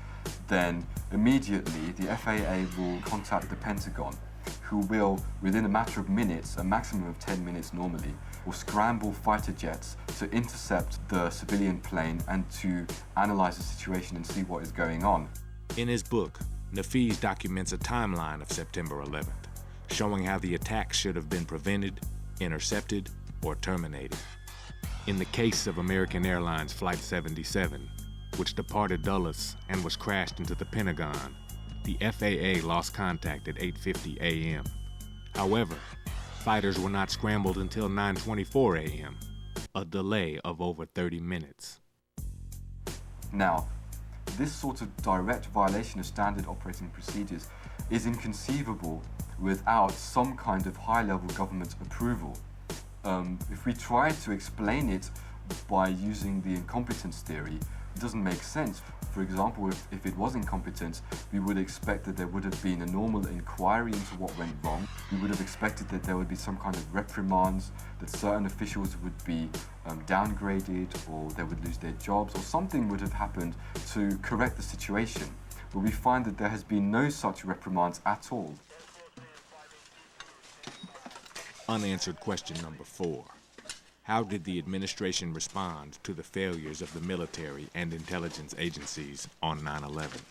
then immediately the FAA will contact the Pentagon, who will, within a matter of minutes, a maximum of 10 minutes normally, will scramble fighter jets to intercept the civilian plane and to analyze the situation and see what is going on. In his book, Nafeez documents a timeline of September 11th, showing how the attack should have been prevented, intercepted, or terminated. In the case of American Airlines Flight 77, which departed Dulles and was crashed into the Pentagon, the FAA lost contact at 8:50 a.m. However, fighters were not scrambled until 9:24 a.m., a delay of over 30 minutes. Now, this sort of direct violation of standard operating procedures is inconceivable without some kind of high-level government approval. If we try to explain it by using the incompetence theory, it doesn't make sense. For example, if it was incompetence, we would expect that there would have been a normal inquiry into what went wrong. We would have expected that there would be some kind of reprimands, that certain officials would be downgraded, or they would lose their jobs, or something would have happened to correct the situation. But we find that there has been no such reprimands at all. Unanswered question number 4. How did the administration respond to the failures of the military and intelligence agencies on 9/11?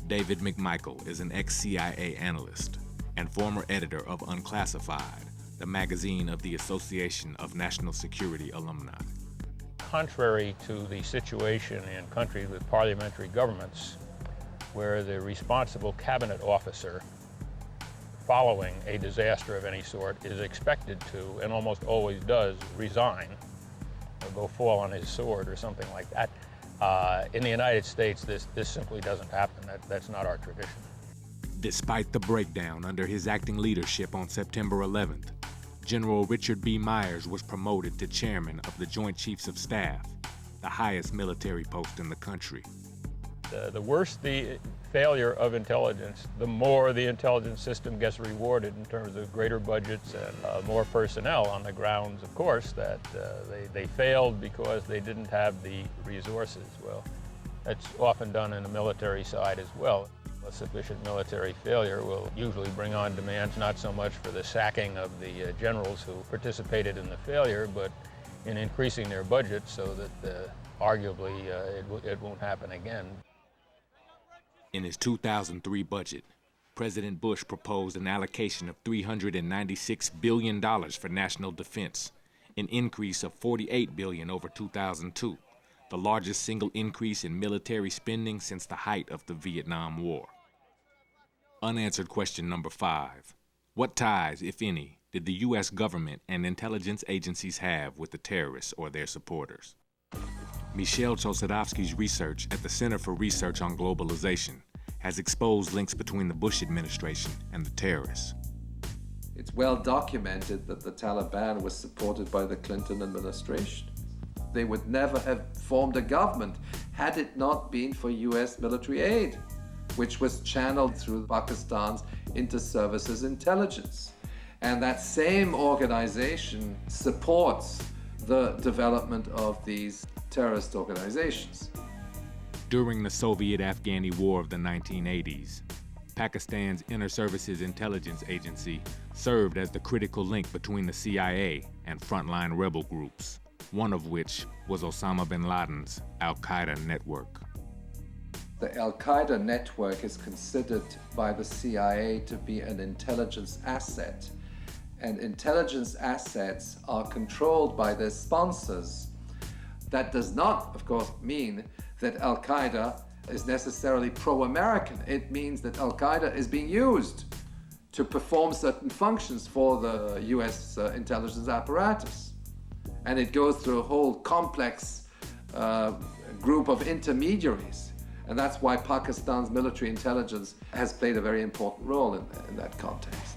David McMichael is an ex-CIA analyst and former editor of Unclassified, the magazine of the Association of National Security Alumni. Contrary to the situation in countries with parliamentary governments, where the responsible cabinet officer following a disaster of any sort is expected to, and almost always does, resign or go fall on his sword or something like that. In the United States, this simply doesn't happen. That's not our tradition. Despite the breakdown under his acting leadership on September 11th, General Richard B. Myers was promoted to chairman of the Joint Chiefs of Staff, the highest military post in the country. The worse the failure of intelligence, the more the intelligence system gets rewarded in terms of greater budgets and more personnel, on the grounds, of course, that they failed because they didn't have the resources. Well, that's often done in the military side as well. A sufficient military failure will usually bring on demands not so much for the sacking of the generals who participated in the failure, but in increasing their budget so that arguably it won't happen again. In his 2003 budget, President Bush proposed an allocation of $396 billion for national defense, an increase of $48 billion over 2002, the largest single increase in military spending since the height of the Vietnam War. Unanswered question number 5. What ties, if any, did the U.S. government and intelligence agencies have with the terrorists or their supporters? Michel Chossudovsky's research at the Center for Research on Globalization has exposed links between the Bush administration and the terrorists. It's well documented that the Taliban was supported by the Clinton administration. They would never have formed a government had it not been for U.S. military aid, which was channeled through Pakistan's inter-services intelligence. And that same organization supports the development of these terrorist organizations. During the Soviet-Afghani War of the 1980s, Pakistan's Inter-Services Intelligence Agency served as the critical link between the CIA and frontline rebel groups, one of which was Osama bin Laden's Al-Qaeda network. The Al-Qaeda network is considered by the CIA to be an intelligence asset, and intelligence assets are controlled by their sponsors. That does not, of course, mean that Al-Qaeda is necessarily pro-American. It means that Al-Qaeda is being used to perform certain functions for the US intelligence apparatus. And it goes through a whole complex group of intermediaries. And that's why Pakistan's military intelligence has played a very important role in that context.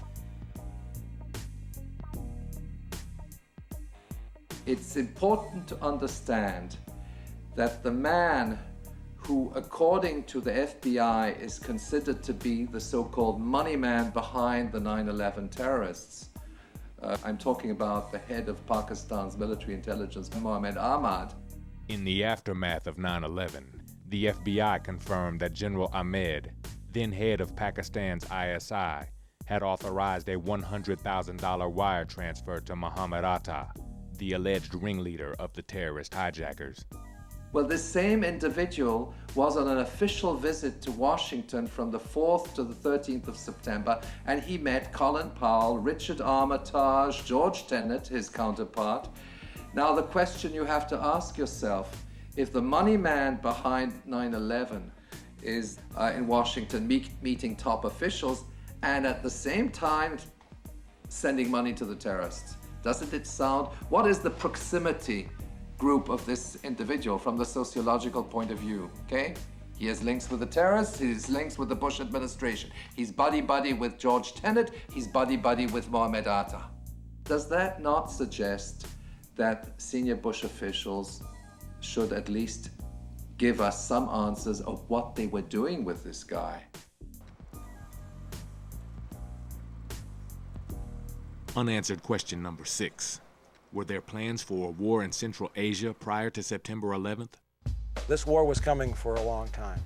It's important to understand that the man who, according to the FBI, is considered to be the so-called money man behind the 9/11 terrorists, I'm talking about the head of Pakistan's military intelligence, Mohammed Ahmad. In the aftermath of 9/11, the FBI confirmed that General Ahmed, then head of Pakistan's ISI, had authorized a $100,000 wire transfer to Muhammad Atta, the alleged ringleader of the terrorist hijackers. Well, this same individual was on an official visit to Washington from the 4th to the 13th of September, and he met Colin Powell, Richard Armitage, George Tenet, his counterpart. Now, the question you have to ask yourself, if the money man behind 9/11 is in Washington meeting top officials and at the same time sending money to the terrorists, doesn't it sound, what is the proximity group of this individual from the sociological point of view, okay? He has links with the terrorists, he has links with the Bush administration. He's buddy-buddy with George Tenet, he's buddy-buddy with Mohammed Atta. Does that not suggest that senior Bush officials should at least give us some answers of what they were doing with this guy? Unanswered question number 6. Were there plans for a war in Central Asia prior to September 11th? This war was coming for a long time.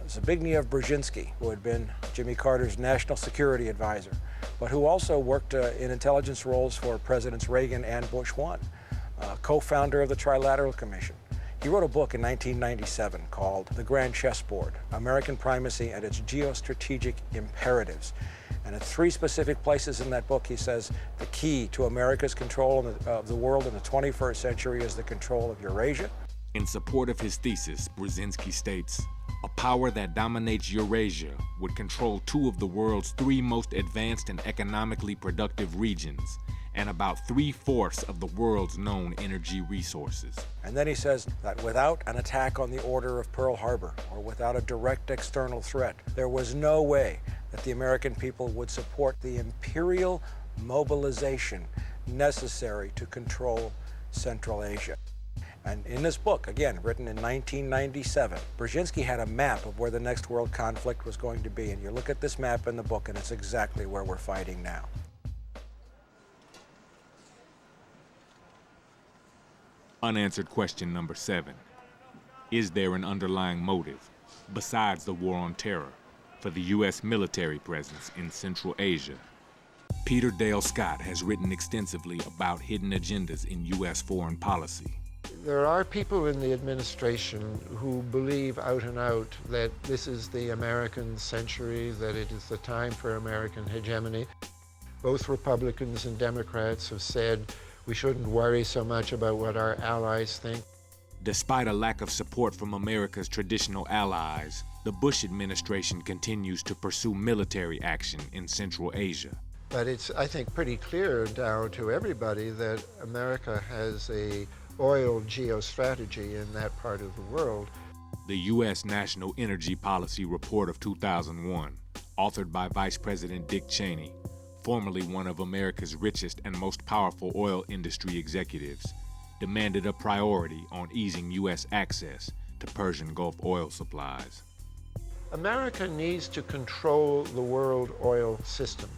Zbigniew Brzezinski, who had been Jimmy Carter's national security advisor, but who also worked in intelligence roles for Presidents Reagan and Bush 1, co-founder of the Trilateral Commission. He wrote a book in 1997 called The Grand Chessboard, American Primacy and Its Geostrategic Imperatives. And at 3 specific places in that book, he says the key to America's control of the world in the 21st century is the control of Eurasia. In support of his thesis, Brzezinski states, A power that dominates Eurasia would control 2 of the world's 3 most advanced and economically productive regions, and about 3/4 of the world's known energy resources. And then he says that without an attack on the order of Pearl Harbor, or without a direct external threat, there was no way that the American people would support the imperial mobilization necessary to control Central Asia. And in this book, again, written in 1997, Brzezinski had a map of where the next world conflict was going to be. And you look at this map in the book, and it's exactly where we're fighting now. Unanswered question number 7. Is there an underlying motive, besides the war on terror, for the U.S. military presence in Central Asia? Peter Dale Scott has written extensively about hidden agendas in U.S. foreign policy. There are people in the administration who believe out and out that this is the American century, that it is the time for American hegemony. Both Republicans and Democrats have said we shouldn't worry so much about what our allies think. Despite a lack of support from America's traditional allies, the Bush administration continues to pursue military action in Central Asia. But it's, I think, pretty clear now to everybody that America has a oil geostrategy in that part of the world. The U.S. National Energy Policy Report of 2001, authored by Vice President Dick Cheney, formerly one of America's richest and most powerful oil industry executives, demanded a priority on easing U.S. access to Persian Gulf oil supplies. America needs to control the world oil system.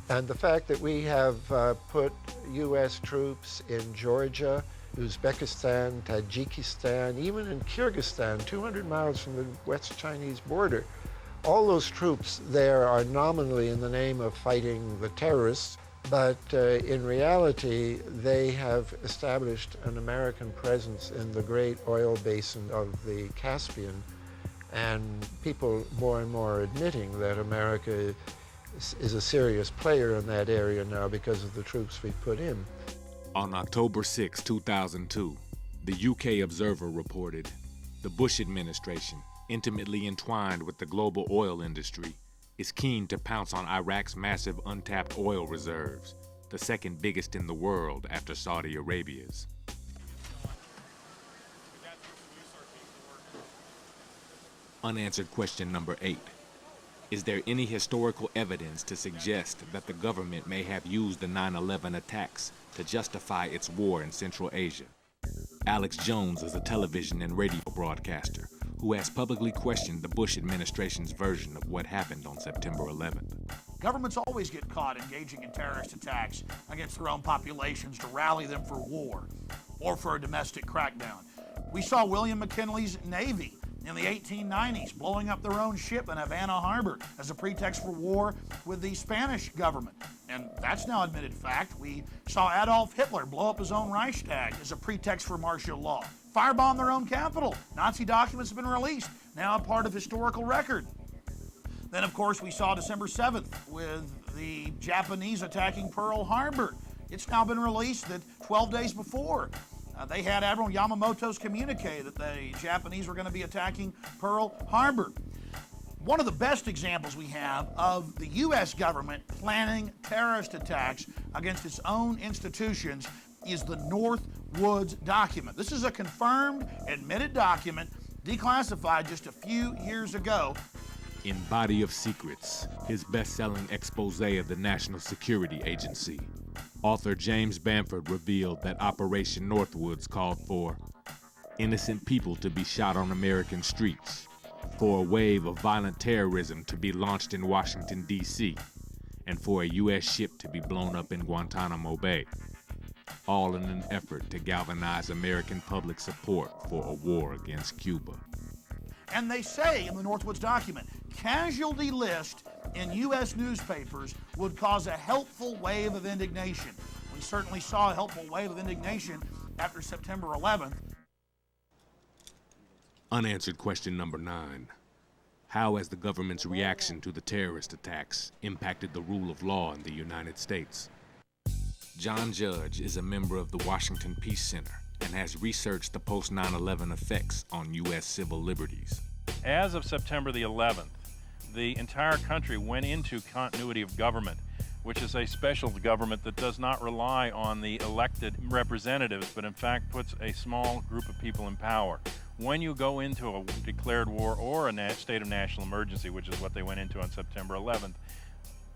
And the fact that we have put U.S. troops in Georgia, Uzbekistan, Tajikistan, even in Kyrgyzstan, 200 miles from the West Chinese border, all those troops there are nominally in the name of fighting the terrorists, but in reality, they have established an American presence in the great oil basin of the Caspian, and people more and more are admitting that America is a serious player in that area now because of the troops we put in. On October 6, 2002, the UK Observer reported, the Bush administration, intimately entwined with the global oil industry, is keen to pounce on Iraq's massive untapped oil reserves, the second biggest in the world after Saudi Arabia's. Unanswered question number 8. Is there any historical evidence to suggest that the government may have used the 9/11 attacks to justify its war in Central Asia? Alex Jones is a television and radio broadcaster who has publicly questioned the Bush administration's version of what happened on September 11th. Governments always get caught engaging in terrorist attacks against their own populations to rally them for war or for a domestic crackdown. We saw William McKinley's Navy in the 1890s blowing up their own ship in Havana Harbor as a pretext for war with the Spanish government. And that's now admitted fact. We saw Adolf Hitler blow up his own Reichstag as a pretext for martial law. Firebomb their own capital. Nazi documents have been released, now a part of historical record. Then, of course, we saw December 7th with the Japanese attacking Pearl Harbor. It's now been released that 12 days before, they had Admiral Yamamoto's communique that the Japanese were going to be attacking Pearl Harbor. One of the best examples we have of the U.S. government planning terrorist attacks against its own institutions is the Northwoods document. This is a confirmed, admitted document, declassified just a few years ago. In Body of Secrets, his best-selling expose of the National Security Agency, author James Bamford revealed that Operation Northwoods called for innocent people to be shot on American streets, for a wave of violent terrorism to be launched in Washington, D.C., and for a U.S. ship to be blown up in Guantanamo Bay, all in an effort to galvanize American public support for a war against Cuba. And they say in the Northwoods document, casualty list in U.S. newspapers would cause a helpful wave of indignation. We certainly saw a helpful wave of indignation after September 11th. Unanswered question number 9. How has the government's reaction to the terrorist attacks impacted the rule of law in the United States? John Judge is a member of the Washington Peace Center and has researched the post-9/11 effects on U.S. civil liberties. As of September the 11th, the entire country went into continuity of government, which is a special government that does not rely on the elected representatives, but in fact puts a small group of people in power. When you go into a declared war or a state of national emergency, which is what they went into on September 11th,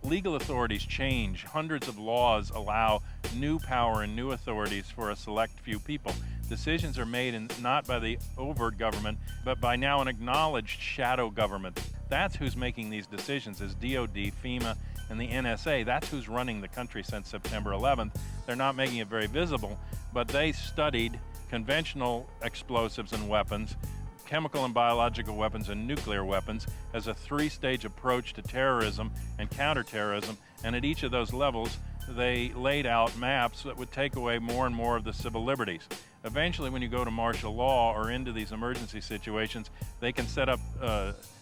legal authorities change. Hundreds of laws allow new power and new authorities for a select few people. Decisions are made not by the overt government, but by now an acknowledged shadow government. That's who's making these decisions, is DOD, FEMA, and the NSA. That's who's running the country since September 11th. They're not making it very visible, but they studied conventional explosives and weapons, chemical and biological weapons, and nuclear weapons as a three-stage approach to terrorism and counterterrorism, and at each of those levels they laid out maps that would take away more and more of the civil liberties. Eventually, when you go to martial law or into these emergency situations, they can set up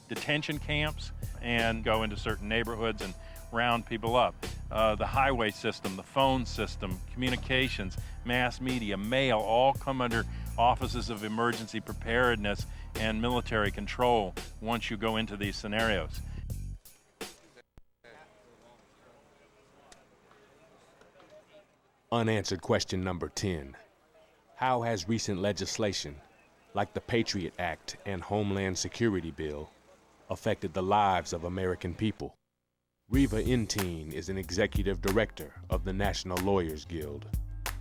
detention camps and go into certain neighborhoods and round people up. The highway system, the phone system, communications, mass media, mail, all come under offices of emergency preparedness and military control once you go into these scenarios. Unanswered question number 10. How has recent legislation, like the Patriot Act and Homeland Security Bill, affected the lives of American people? Reva Entine is an executive director of the National Lawyers Guild.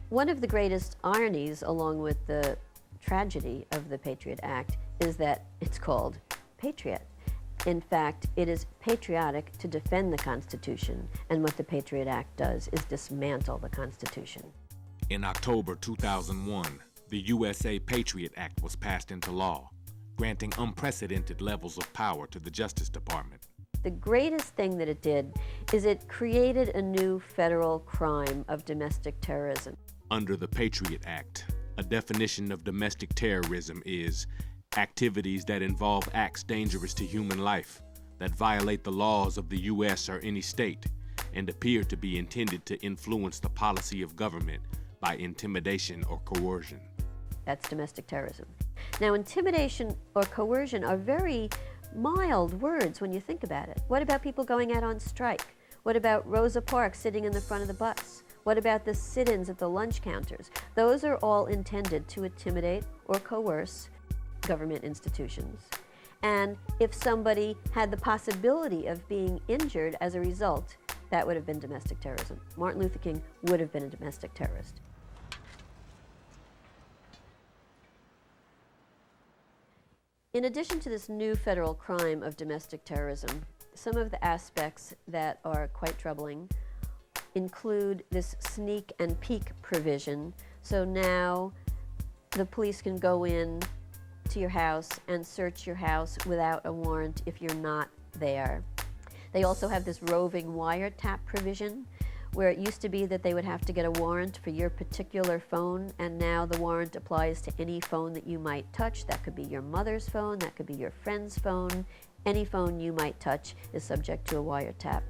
One of the greatest ironies, along with the tragedy of the Patriot Act, is that it's called Patriot. In fact, it is patriotic to defend the Constitution, and what the Patriot Act does is dismantle the Constitution. In October 2001, the USA Patriot Act was passed into law, granting unprecedented levels of power to the Justice Department. The greatest thing that it did is it created a new federal crime of domestic terrorism. Under the Patriot Act, a definition of domestic terrorism is activities that involve acts dangerous to human life, that violate the laws of the U.S. or any state, and appear to be intended to influence the policy of government by intimidation or coercion. That's domestic terrorism. Now, intimidation or coercion are very mild words when you think about it. What about people going out on strike? What about Rosa Parks sitting in the front of the bus? What about the sit-ins at the lunch counters? Those are all intended to intimidate or coerce government institutions. And if somebody had the possibility of being injured as a result, that would have been domestic terrorism. Martin Luther King would have been a domestic terrorist. In addition to this new federal crime of domestic terrorism, some of the aspects that are quite troubling include this sneak and peek provision. So now the police can go in to your house and search your house without a warrant if you're not there. They also have this roving wiretap provision, where it used to be that they would have to get a warrant for your particular phone, and now the warrant applies to any phone that you might touch. That could be your mother's phone, that could be your friend's phone. Any phone you might touch is subject to a wiretap.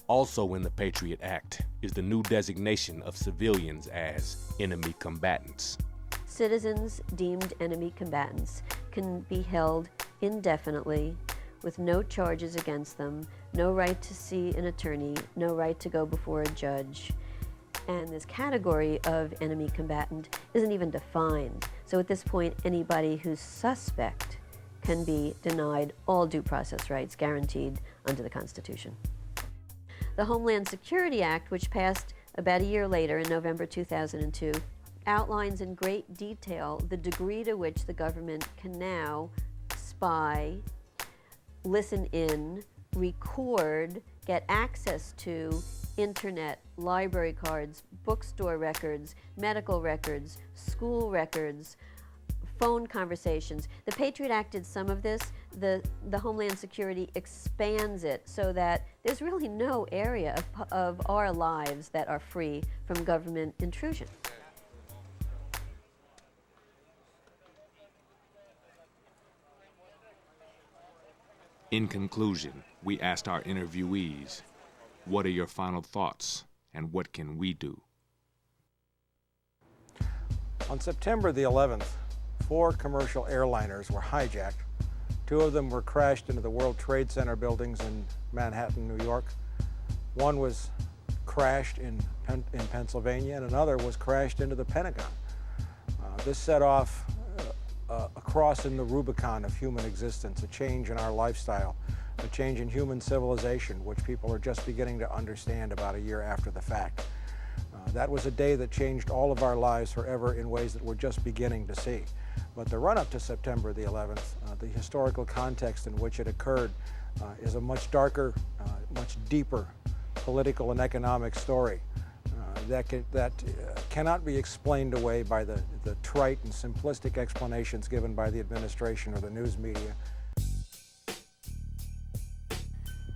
Also in the Patriot Act is the new designation of civilians as enemy combatants. Citizens deemed enemy combatants can be held indefinitely with no charges against them, no right to see an attorney, no right to go before a judge. And this category of enemy combatant isn't even defined. So at this point, anybody who's suspect can be denied all due process rights guaranteed under the Constitution. The Homeland Security Act, which passed about a year later in November 2002, outlines in great detail the degree to which the government can now spy, listen in, record, get access to internet, library cards, bookstore records, medical records, school records, phone conversations. The Patriot Act did some of this. The Homeland Security expands it so that there's really no area of our lives that are free from government intrusion. In conclusion, we asked our interviewees, what are your final thoughts and what can we do? On September the 11th, 4 commercial airliners were hijacked Two of them were crashed into the World Trade Center buildings in Manhattan, New York. One was crashed in Pennsylvania, and another was crashed into the Pentagon. This set off a crossing the Rubicon of human existence, a change in our lifestyle, a change in human civilization, which people are just beginning to understand about a year after the fact. That was a day that changed all of our lives forever in ways that we're just beginning to see. But the run-up to September the 11th, the historical context in which it occurred, is a much darker, much deeper political and economic story that cannot be explained away by the trite and simplistic explanations given by the administration or the news media.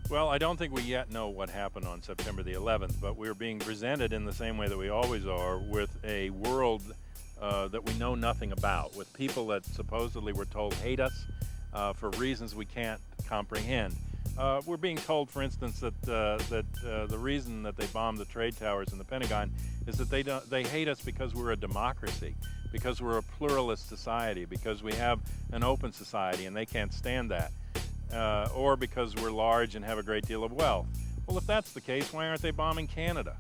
Well, I don't think we yet know what happened on September the 11th, but we're being presented in the same way that we always are, with a world that we know nothing about, with people that supposedly we're told hate us for reasons we can't comprehend. We're being told, for instance, that the reason that they bombed the trade towers in the Pentagon is that they hate us because we're a democracy, because we're a pluralist society, because we have an open society and they can't stand that, or because we're large and have a great deal of wealth. Well, if that's the case, why aren't they bombing Canada?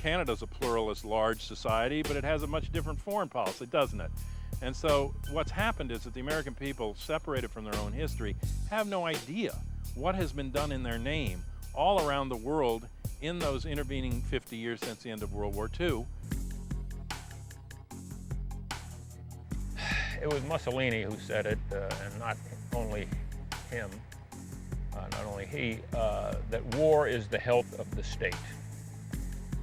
Canada's a pluralist, large society, but it has a much different foreign policy, doesn't it? And so what's happened is that the American people, separated from their own history, have no idea what has been done in their name all around the world in those intervening 50 years since the end of World War II. It was Mussolini who said it, and not only him, not only he, that war is the health of the state.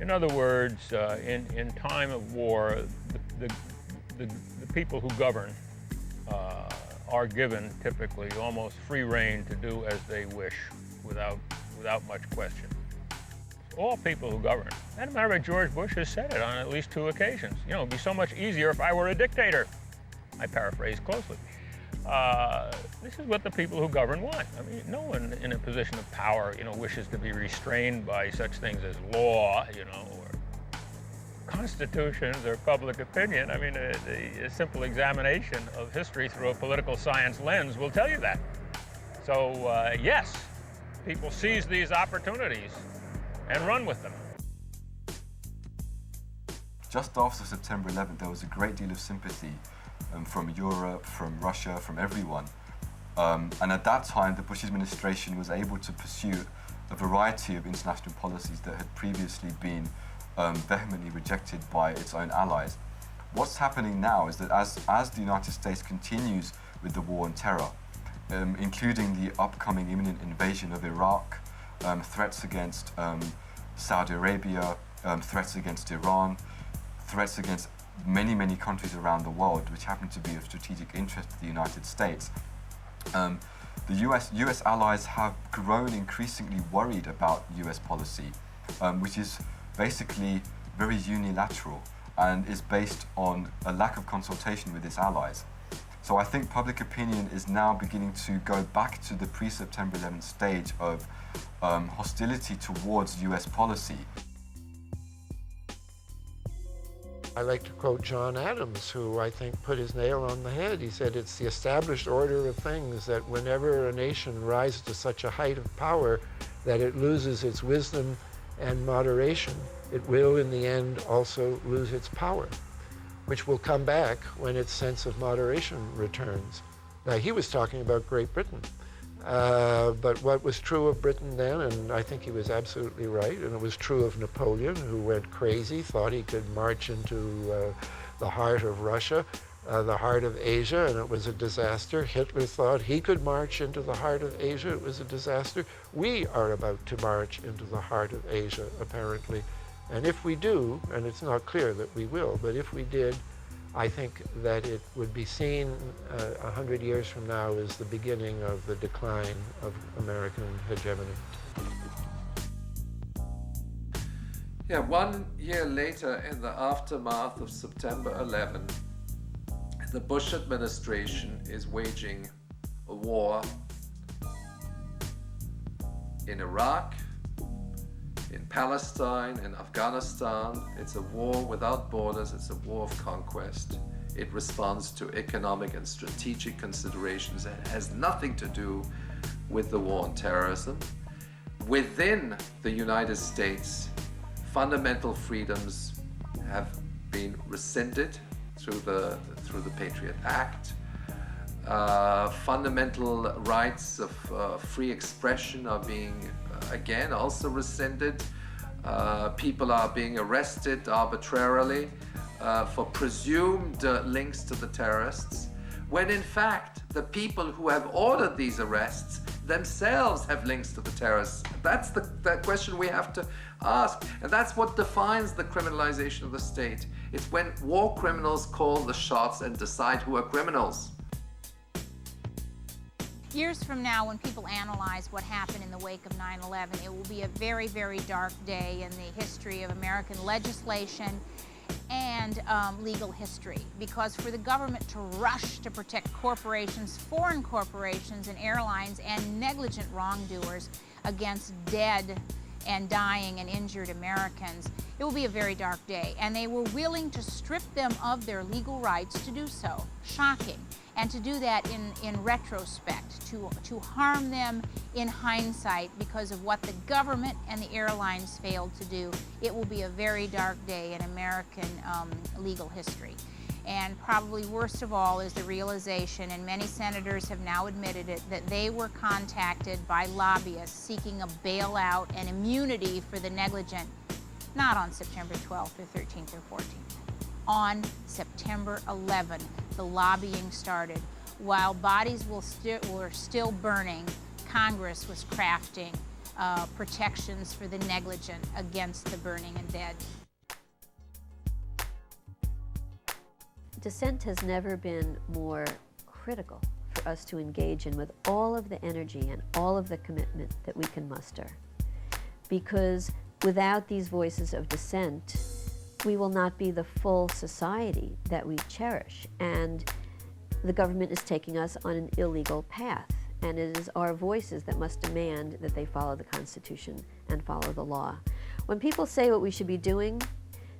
In other words, in time of war, the people who govern are given typically almost free rein to do as they wish without much question. All people who govern. And a matter of fact, George Bush has said it on at least 2 occasions. You know, it'd be so much easier if I were a dictator. I paraphrase closely. This is what the people who govern want. I mean, no one in a position of power, wishes to be restrained by such things as law, or constitutions or public opinion. I mean, a simple examination of history through a political science lens will tell you that. So, yes, people seize these opportunities and run with them. Just after September 11th, there was a great deal of sympathy from Europe, from Russia, from everyone. And at that time, the Bush administration was able to pursue a variety of international policies that had previously been vehemently rejected by its own allies. What's happening now is that as the United States continues with the war on terror, including the upcoming imminent invasion of Iraq, threats against Saudi Arabia, threats against Iran, threats against many, many countries around the world which happen to be of strategic interest to the United States. The US allies have grown increasingly worried about US policy, which is basically very unilateral and is based on a lack of consultation with its allies. So I think public opinion is now beginning to go back to the pre-September 11th stage of hostility towards US policy. I like to quote John Adams, who I think put his nail on the head. He said, it's the established order of things that whenever a nation rises to such a height of power that it loses its wisdom and moderation, it will in the end also lose its power, which will come back when its sense of moderation returns. Now, he was talking about Great Britain. But what was true of Britain then, and I think he was absolutely right, and it was true of Napoleon, who went crazy, thought he could march into the heart of Russia, the heart of Asia, and it was a disaster. Hitler thought he could march into the heart of Asia, it was a disaster. We are about to march into the heart of Asia, apparently. And if we do, and it's not clear that we will, but if we did, I think that it would be seen 100 years from now as the beginning of the decline of American hegemony. Yeah, 1 year later, in the aftermath of September 11, the Bush administration is waging a war in Iraq, in Palestine, in Afghanistan. It's a war without borders, it's a war of conquest. It responds to economic and strategic considerations and has nothing to do with the war on terrorism. Within the United States, fundamental freedoms have been rescinded through the Patriot Act. Fundamental rights of free expression are being, again, also rescinded. People are being arrested arbitrarily for presumed links to the terrorists, when in fact the people who have ordered these arrests themselves have links to the terrorists. That's the question we have to ask, and that's what defines the criminalization of the state. It's when war criminals call the shots and decide who are criminals. Years from now, when people analyze what happened in the wake of 9/11, it will be a very, very dark day in the history of American legislation and legal history, because for the government to rush to protect corporations, foreign corporations and airlines, and negligent wrongdoers against dead and dying and injured Americans, it will be a very dark day. And they were willing to strip them of their legal rights to do so. Shocking. And to do that in retrospect, to harm them in hindsight because of what the government and the airlines failed to do. It will be a very dark day in American legal history. And probably worst of all is the realization, and many senators have now admitted it, that they were contacted by lobbyists seeking a bailout and immunity for the negligent, not on September 12th or 13th or 14th. On September 11th, the lobbying started. While bodies were still burning, Congress was crafting protections for the negligent against the burning and dead. Dissent has never been more critical for us to engage in with all of the energy and all of the commitment that we can muster. Because without these voices of dissent, we will not be the full society that we cherish. And the government is taking us on an illegal path. And it is our voices that must demand that they follow the Constitution and follow the law. When people say what we should be doing,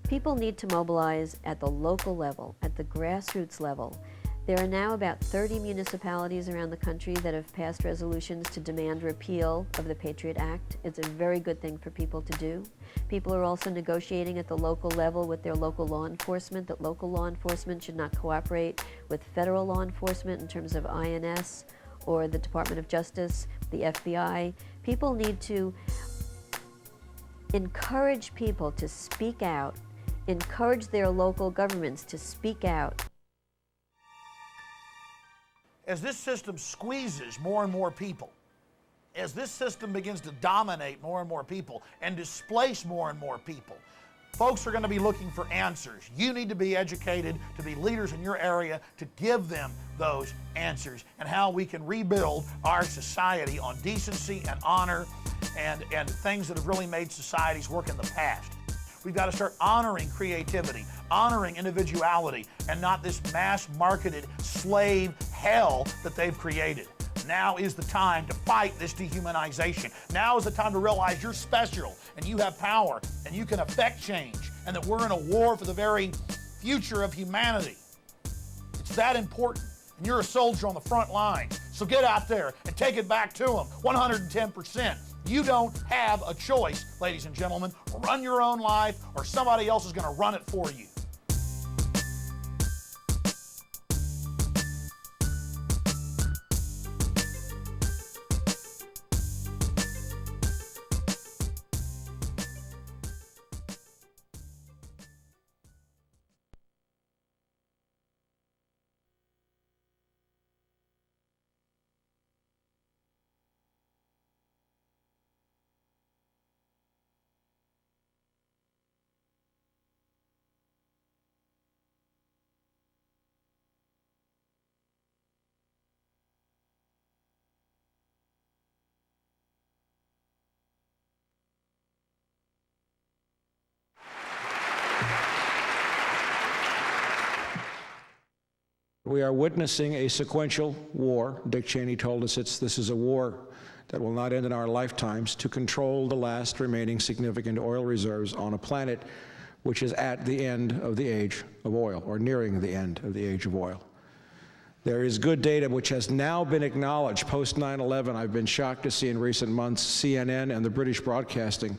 people need to mobilize at the local level, at the grassroots level. There are now about 30 municipalities around the country that have passed resolutions to demand repeal of the Patriot Act. It's a very good thing for people to do. People are also negotiating at the local level with their local law enforcement that local law enforcement should not cooperate with federal law enforcement in terms of INS or the Department of Justice, the FBI. People need to encourage people to speak out, encourage their local governments to speak out. As this system squeezes more and more people, as this system begins to dominate more and more people and displace more and more people, folks are going to be looking for answers. You need to be educated to be leaders in your area to give them those answers and how we can rebuild our society on decency and honor and things that have really made societies work in the past. We've got to start honoring creativity, honoring individuality, and not this mass-marketed slave hell that they've created. Now is the time to fight this dehumanization. Now is the time to realize you're special and you have power and you can affect change, and that we're in a war for the very future of humanity. It's that important, and you're a soldier on the front lines. So get out there and take it back to them, 110%. You don't have a choice, ladies and gentlemen. Run your own life, or somebody else is going to run it for you. We are witnessing a sequential war. Dick Cheney told us this is a war that will not end in our lifetimes, to control the last remaining significant oil reserves on a planet which is at the end of the age of oil, or nearing the end of the age of oil. There is good data which has now been acknowledged post 9/11. I've been shocked to see in recent months CNN and the British Broadcasting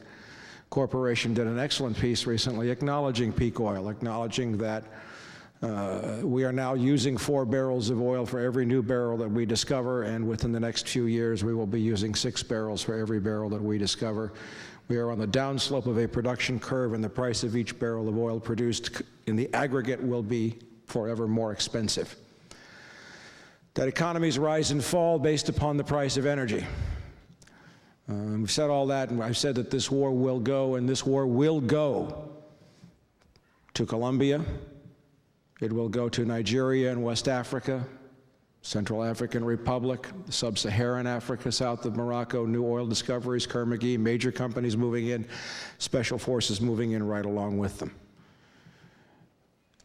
Corporation did an excellent piece recently acknowledging peak oil, acknowledging that we are now using 4 barrels of oil for every new barrel that we discover, and within the next few years we will be using 6 barrels for every barrel that we discover. We are on the downslope of a production curve, and the price of each barrel of oil produced in the aggregate will be forever more expensive. That economies rise and fall based upon the price of energy. We've said all that, and I've said that this war will go, and this war will go to Colombia. It will go to Nigeria and West Africa, Central African Republic, Sub-Saharan Africa, south of Morocco, new oil discoveries, Kerr-McGee, major companies moving in, special forces moving in right along with them.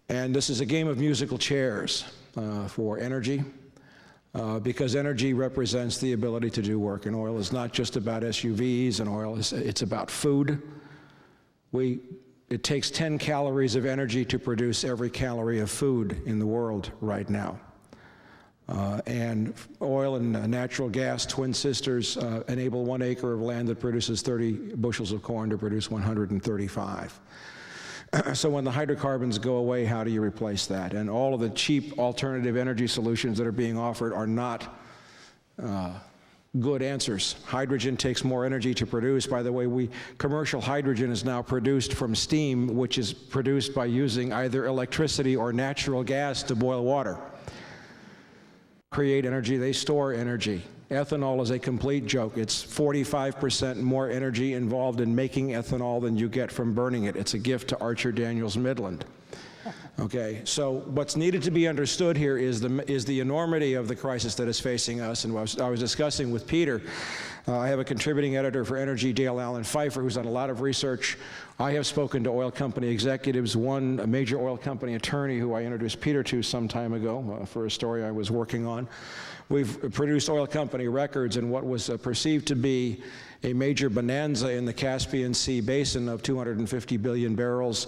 And this is a game of musical chairs for energy. Because energy represents the ability to do work, and oil is not just about SUVs, and oil it's about food. It takes 10 calories of energy to produce every calorie of food in the world right now. And oil and natural gas, twin sisters, enable 1 acre of land that produces 30 bushels of corn to produce 135. So when the hydrocarbons go away, how do you replace that? And all of the cheap alternative energy solutions that are being offered are not good answers. Hydrogen takes more energy to produce. By the way, commercial hydrogen is now produced from steam, which is produced by using either electricity or natural gas to boil water. Create energy, they store energy. Ethanol is a complete joke. It's 45% more energy involved in making ethanol than you get from burning it. It's a gift to Archer Daniels Midland. Okay, so what's needed to be understood here is the enormity of the crisis that is facing us. And I was discussing with Peter. I have a contributing editor for Energy, Dale Allen Pfeiffer, who's done a lot of research. I have spoken to oil company executives, one a major oil company attorney who I introduced Peter to some time ago for a story I was working on. We've produced oil company records, and what was perceived to be a major bonanza in the Caspian Sea basin of 250 billion barrels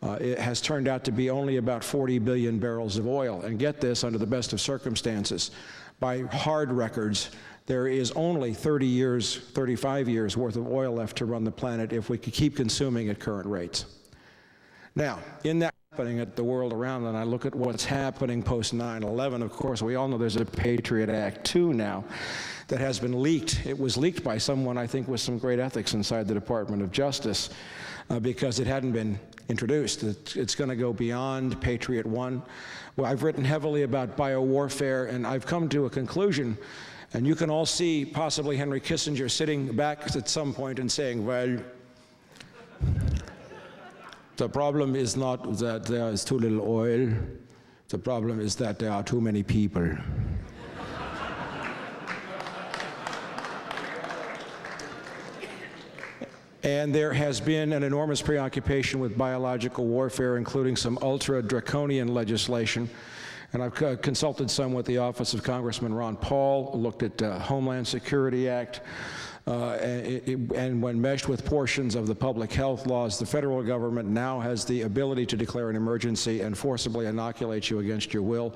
it has turned out to be only about 40 billion barrels of oil. And get this, under the best of circumstances, by hard records, there is only 30 years, 35 years worth of oil left to run the planet if we could keep consuming at current rates. Now, in that happening at the world around, and I look at what's happening post 9/11, of course, we all know there's a Patriot Act 2 now that has been leaked. It was leaked by someone, I think, with some great ethics inside the Department of Justice because it hadn't been introduced. It's going to go beyond Patriot 1. Well, I've written heavily about biowarfare, and I've come to a conclusion, and you can all see possibly Henry Kissinger sitting back at some point and saying, well, the problem is not that there is too little oil. The problem is that there are too many people. And there has been an enormous preoccupation with biological warfare, including some ultra-draconian legislation. And I've consulted some with the Office of Congressman Ron Paul, looked at Homeland Security Act, and when meshed with portions of the public health laws, the federal government now has the ability to declare an emergency and forcibly inoculate you against your will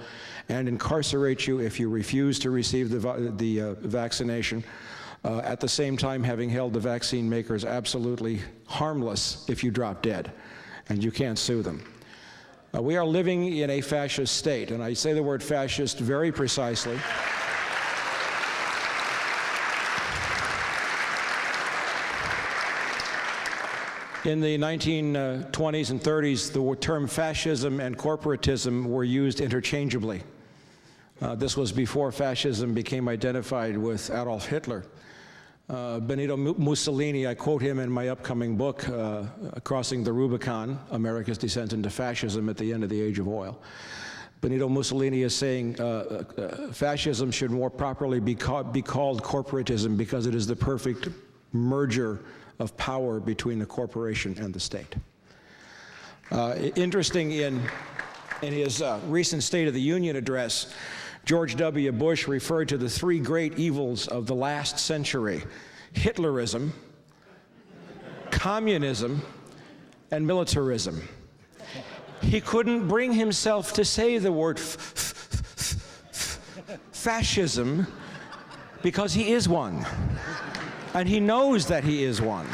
and incarcerate you if you refuse to receive the vaccination. At the same time, having held the vaccine makers absolutely harmless if you drop dead, and you can't sue them. We are living in a fascist state, and I say the word fascist very precisely. In the 1920s and 30s, the term fascism and corporatism were used interchangeably. This was before fascism became identified with Adolf Hitler. Benito Mussolini, I quote him in my upcoming book, Crossing the Rubicon, America's Descent into Fascism at the End of the Age of Oil. Benito Mussolini is saying fascism should more properly be called corporatism because it is the perfect merger of power between the corporation and the state. Interesting, in his recent State of the Union address, George W. Bush referred to the three great evils of the last century: Hitlerism, communism, and militarism. He couldn't bring himself to say the word fascism because he is one. And he knows that he is one.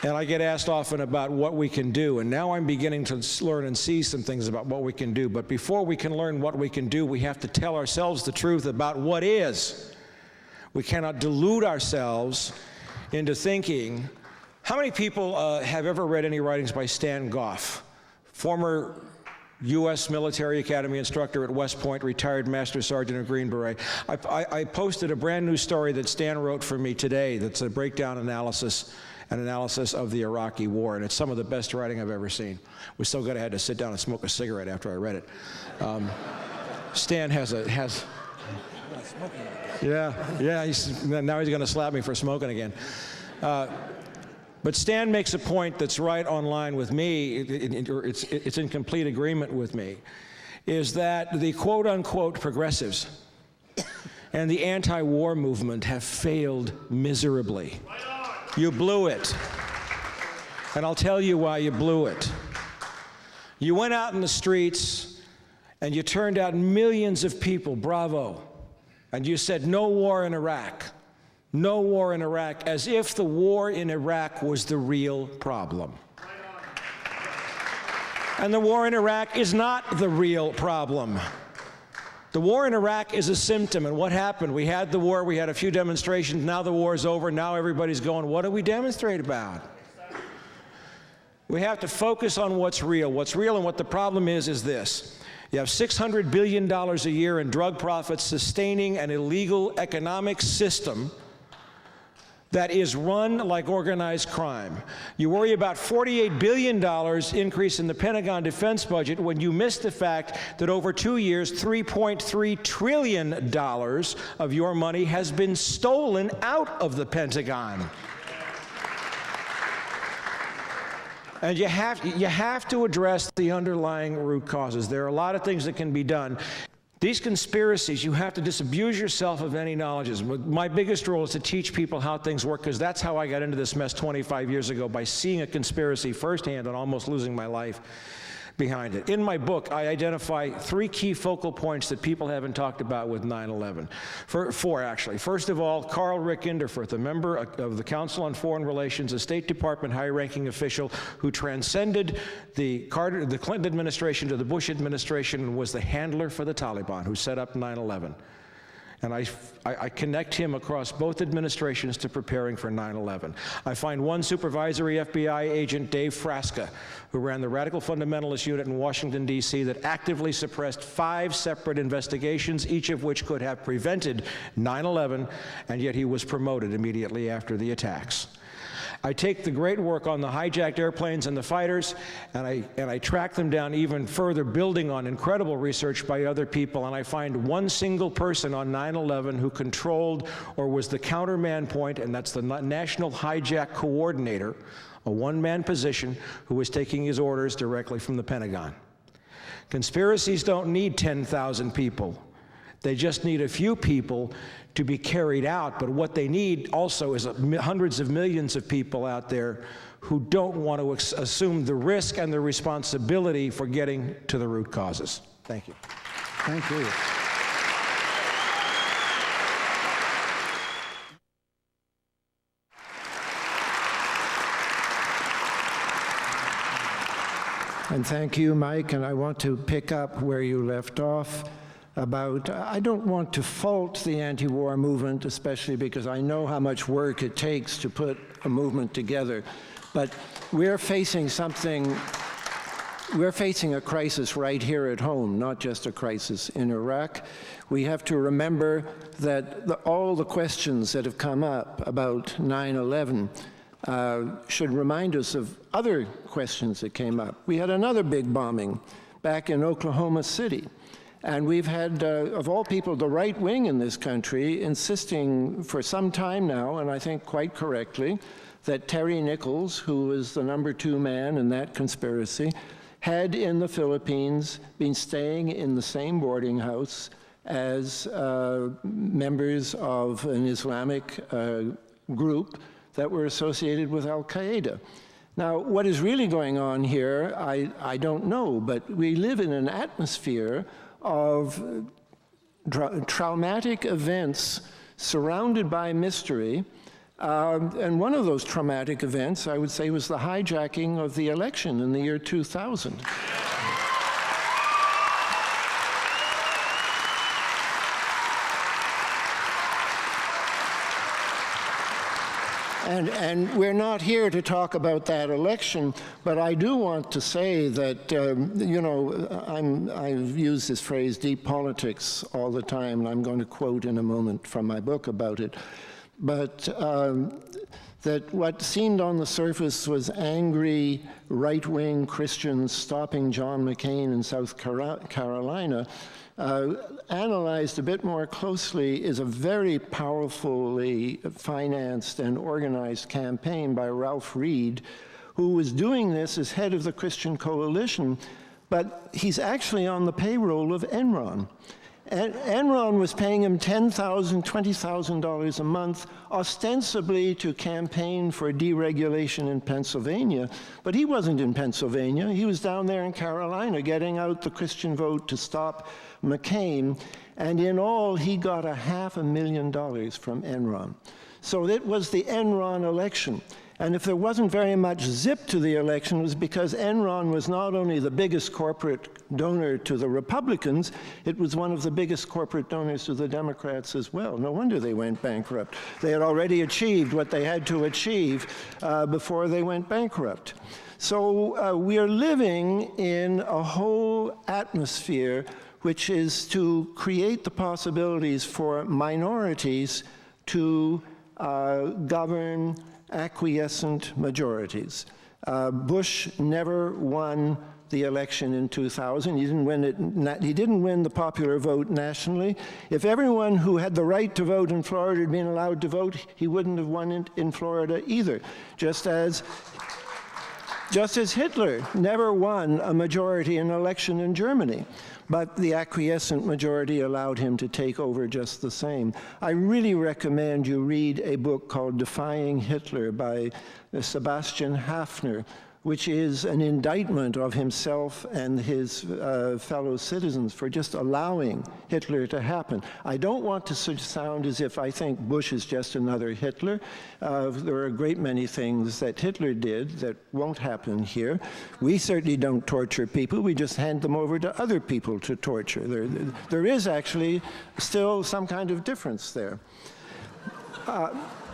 And I get asked often about what we can do, and now I'm beginning to learn and see some things about what we can do. But before we can learn what we can do, we have to tell ourselves the truth about what is. We cannot delude ourselves into thinking. How many people have ever read any writings by Stan Goff, former U.S. military academy instructor at West Point, retired Master Sergeant of Green Beret? I posted a brand new story that Stan wrote for me today that's a breakdown analysis of the Iraqi war, and it's some of the best writing I've ever seen. It was so good I had to sit down and smoke a cigarette after I read it. Stan has yeah, now he's going to slap me for smoking again. But Stan makes a point that's right on line with me, it's in complete agreement with me, is that the quote-unquote progressives and the anti-war movement have failed miserably. You blew it. And I'll tell you why you blew it. You went out in the streets and you turned out millions of people, bravo, and you said no war in Iraq. No war in Iraq, as if the war in Iraq was the real problem. And the war in Iraq is not the real problem. The war in Iraq is a symptom, and what happened? We had the war, we had a few demonstrations, now the war is over, now everybody's going, what do we demonstrate about? We have to focus on what's real. What's real and what the problem is this. You have $600 billion a year in drug profits sustaining an illegal economic system that is run like organized crime. You worry about $48 billion increase in the Pentagon defense budget when you miss the fact that over 2 years, $3.3 trillion of your money has been stolen out of the Pentagon. And you have to address the underlying root causes. There are a lot of things that can be done. These conspiracies, you have to disabuse yourself of any knowledge. My biggest role is to teach people how things work, because that's how I got into this mess 25 years ago, by seeing a conspiracy firsthand and almost losing my life behind it. In my book, I identify 3 key focal points that people haven't talked about with 9/11. Four, actually. First of all, Carl Rick Inderfurth, a member of the Council on Foreign Relations, a State Department high-ranking official who transcended the Clinton administration to the Bush administration and was the handler for the Taliban, who set up 9/11. And I connect him across both administrations to preparing for 9/11. I find one supervisory FBI agent, Dave Frasca, who ran the Radical Fundamentalist Unit in Washington, D.C., that actively suppressed 5 separate investigations, each of which could have prevented 9/11, and yet he was promoted immediately after the attacks. I take the great work on the hijacked airplanes and the fighters, and I track them down even further, building on incredible research by other people, and I find one single person on 9/11 who controlled or was the counterman point, and that's the National Hijack Coordinator, a one-man position who was taking his orders directly from the Pentagon. Conspiracies don't need 10,000 people. They just need a few people to be carried out, but what they need also is hundreds of millions of people out there who don't want to assume the risk and the responsibility for getting to the root causes. Thank you. Thank you. And thank you, Mike, and I want to pick up where you left off about, I don't want to fault the anti-war movement, especially because I know how much work it takes to put a movement together, but we're facing a crisis right here at home, not just a crisis in Iraq. We have to remember that all the questions that have come up about 9/11 should remind us of other questions that came up. We had another big bombing back in Oklahoma City. And we've had, of all people, the right wing in this country insisting for some time now, and I think quite correctly, that Terry Nichols, who was the #2 man in that conspiracy, had in the Philippines been staying in the same boarding house as members of an Islamic group that were associated with Al-Qaeda. Now, what is really going on here, I don't know, but we live in an atmosphere of traumatic events surrounded by mystery. And one of those traumatic events, I would say, was the hijacking of the election in the year 2000. And we're not here to talk about that election, but I do want to say that, you know, I've used this phrase, deep politics, all the time, and I'm going to quote in a moment from my book about it. But that what seemed on the surface was angry right-wing Christians stopping John McCain in South Carolina, analyzed a bit more closely, is a very powerfully financed and organized campaign by Ralph Reed, who was doing this as head of the Christian Coalition, but he's actually on the payroll of Enron. Enron was paying him $10,000, $20,000 a month, ostensibly to campaign for deregulation in Pennsylvania. But he wasn't in Pennsylvania. He was down there in Carolina getting out the Christian vote to stop McCain. And in all, he got $500,000 from Enron. So it was the Enron election. And if there wasn't very much zip to the election, it was because Enron was not only the biggest corporate donor to the Republicans, it was one of the biggest corporate donors to the Democrats as well. No wonder they went bankrupt. They had already achieved what they had to achieve before they went bankrupt. So we are living in a whole atmosphere which is to create the possibilities for minorities to govern acquiescent majorities. Bush never won the election in 2000. He didn't win the popular vote nationally. If everyone who had the right to vote in Florida had been allowed to vote, he wouldn't have won it in Florida either. Just as Hitler never won a majority in an election in Germany. But the acquiescent majority allowed him to take over just the same. I really recommend you read a book called Defying Hitler by Sebastian Haffner, which is an indictment of himself and his fellow citizens for just allowing Hitler to happen. I don't want to sound as if I think Bush is just another Hitler. There are a great many things that Hitler did that won't happen here. We certainly don't torture people. We just hand them over to other people to torture. There is actually still some kind of difference there.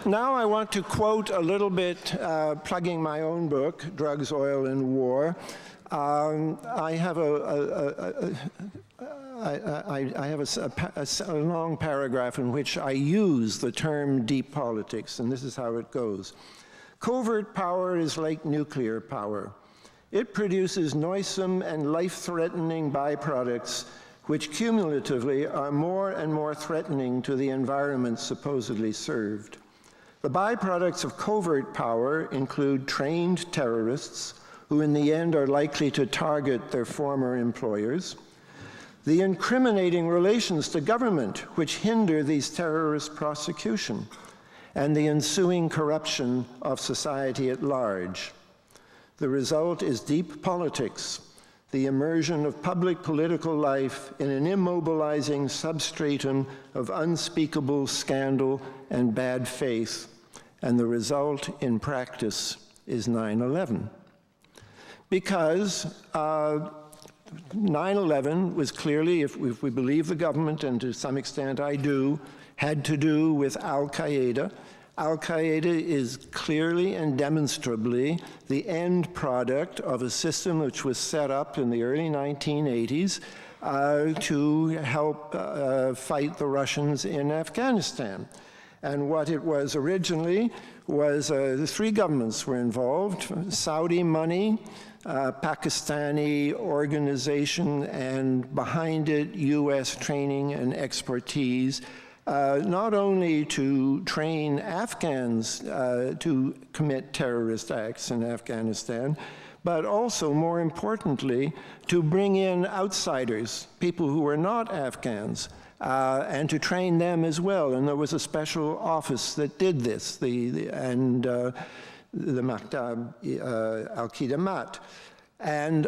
Now I want to quote a little bit, plugging my own book, Drugs, Oil, and War. I have a long paragraph in which I use the term deep politics, and this is how it goes. Covert power is like nuclear power. It produces noisome and life-threatening byproducts which cumulatively are more and more threatening to the environment supposedly served. The byproducts of covert power include trained terrorists, who in the end are likely to target their former employers, the incriminating relations to government which hinder these terrorist prosecution, and the ensuing corruption of society at large. The result is deep politics, the immersion of public political life in an immobilizing substratum of unspeakable scandal and bad faith, and the result in practice is 9/11. Because 9/11 was clearly, if we believe the government, and to some extent I do, had to do with Al-Qaeda. Al-Qaeda is clearly and demonstrably the end product of a system which was set up in the early 1980s to help fight the Russians in Afghanistan. And what it was originally was the three governments were involved: Saudi money, Pakistani organization, and behind it, U.S. training and expertise, not only to train Afghans to commit terrorist acts in Afghanistan, but also, more importantly, to bring in outsiders, people who were not Afghans, and to train them as well. And there was a special office that did this, the Maktab al-Khidamat. And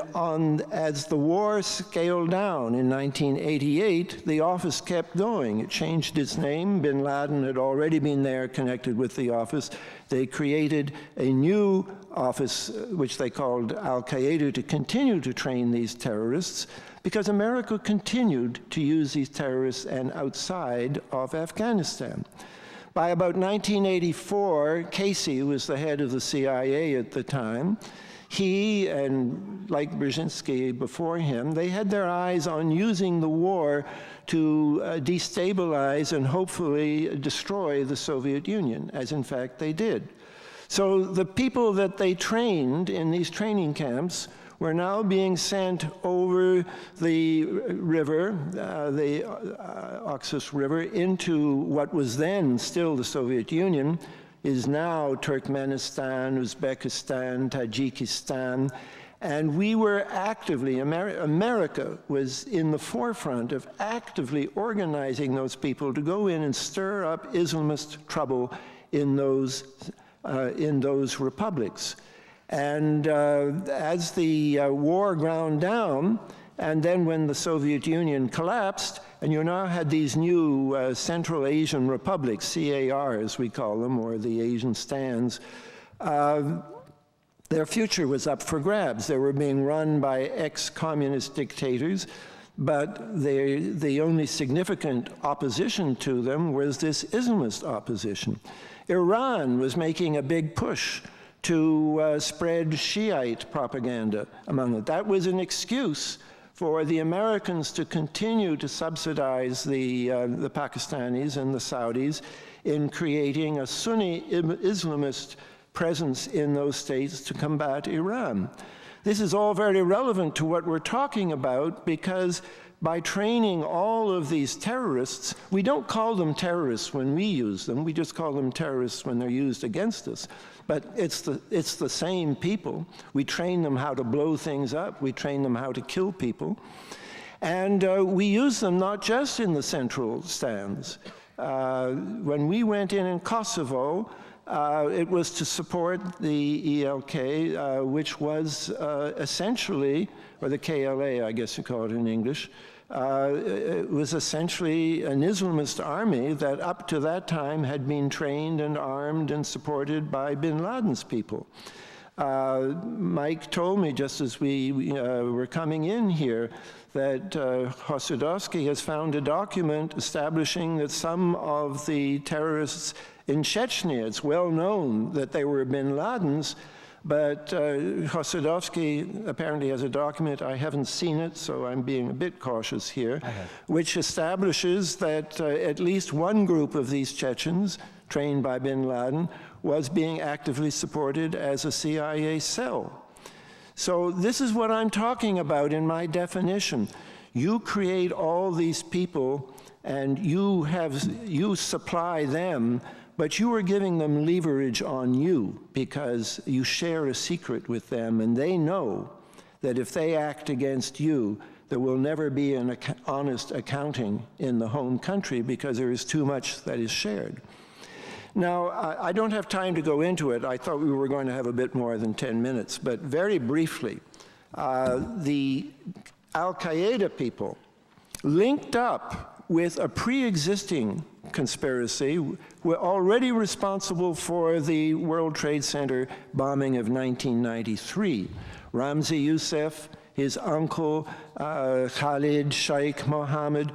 as the war scaled down in 1988, the office kept going. It changed its name. Bin Laden had already been there connected with the office. They created a new office, which they called Al-Qaeda, to continue to train these terrorists, because America continued to use these terrorists and outside of Afghanistan. By about 1984, Casey, who was the head of the CIA at the time, he, and like Brzezinski before him, they had their eyes on using the war to destabilize and hopefully destroy the Soviet Union, as in fact they did. So the people that they trained in these training camps were now being sent over the river, the Oxus River, into what was then still the Soviet Union, is now Turkmenistan, Uzbekistan, Tajikistan, and we were actively, America was in the forefront of actively organizing those people to go in and stir up Islamist trouble in those republics. And as the war ground down, and then when the Soviet Union collapsed, and you now had these new Central Asian republics, CAR as we call them, or the Asian stands, their future was up for grabs. They were being run by ex-communist dictators, but the only significant opposition to them was this Islamist opposition. Iran was making a big push to spread Shiite propaganda among them. That was an excuse for the Americans to continue to subsidize the Pakistanis and the Saudis in creating a Sunni Islamist presence in those states to combat Iran. This is all very relevant to what we're talking about, because by training all of these terrorists, we don't call them terrorists when we use them, we just call them terrorists when they're used against us. But it's the same people. We train them how to blow things up. We train them how to kill people. And we use them not just in the central stands. When we went in Kosovo, it was to support the ELK, which was essentially, or the KLA, I guess you call it in English, it was essentially an Islamist army that up to that time had been trained and armed and supported by bin Laden's people. Mike told me just as we were coming in here that Hosudovsky has found a document establishing that some of the terrorists in Chechnya, it's well known that they were bin Laden's, but Hosudovsky apparently has a document, I haven't seen it, so I'm being a bit cautious here, which establishes that at least one group of these Chechens, trained by bin Laden, was being actively supported as a CIA cell. So this is what I'm talking about in my definition. You create all these people and you supply them, but you are giving them leverage on you because you share a secret with them, and they know that if they act against you, there will never be an honest accounting in the home country because there is too much that is shared. Now, I don't have time to go into it. I thought we were going to have a bit more than 10 minutes, but very briefly, the Al-Qaeda people linked up with a pre-existing conspiracy were already responsible for the World Trade Center bombing of 1993. Ramzi Youssef, his uncle, Khalid Sheikh Mohammed,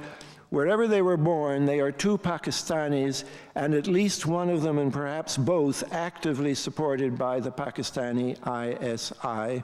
wherever they were born, they are two Pakistanis, and at least one of them, and perhaps both, actively supported by the Pakistani ISI.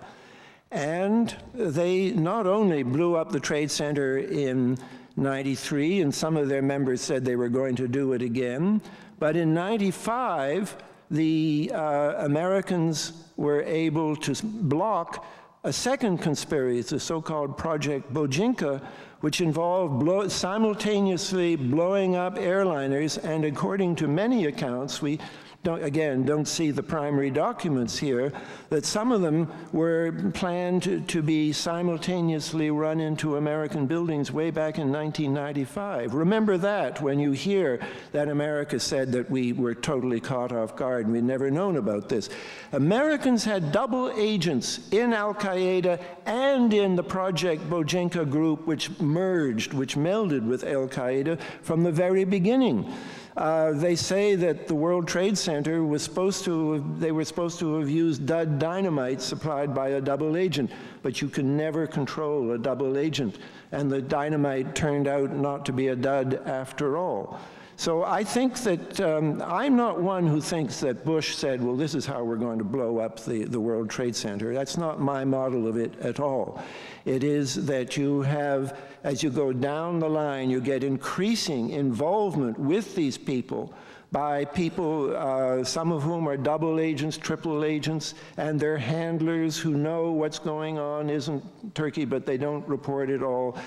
And they not only blew up the Trade Center in 93, and some of their members said they were going to do it again. But in 95, the Americans were able to block a second conspiracy, the so-called Project Bojinka, which involved simultaneously blowing up airliners, and according to many accounts, we don't see the primary documents here, that some of them were planned to be simultaneously run into American buildings way back in 1995. Remember that when you hear that America said that we were totally caught off guard and we'd never known about this. Americans had double agents in Al-Qaeda and in the Project Bojinka group, which melded with Al-Qaeda from the very beginning. They say that the World Trade Center was supposed to have used dud dynamite supplied by a double agent, but you can never control a double agent, and the dynamite turned out not to be a dud after all. So I think that I'm not one who thinks that Bush said, well, this is how we're going to blow up the World Trade Center. That's not my model of it at all. It is that you have, as you go down the line, you get increasing involvement with these people by people, some of whom are double agents, triple agents, and their handlers who know what's going on isn't Turkey, but they don't report it all.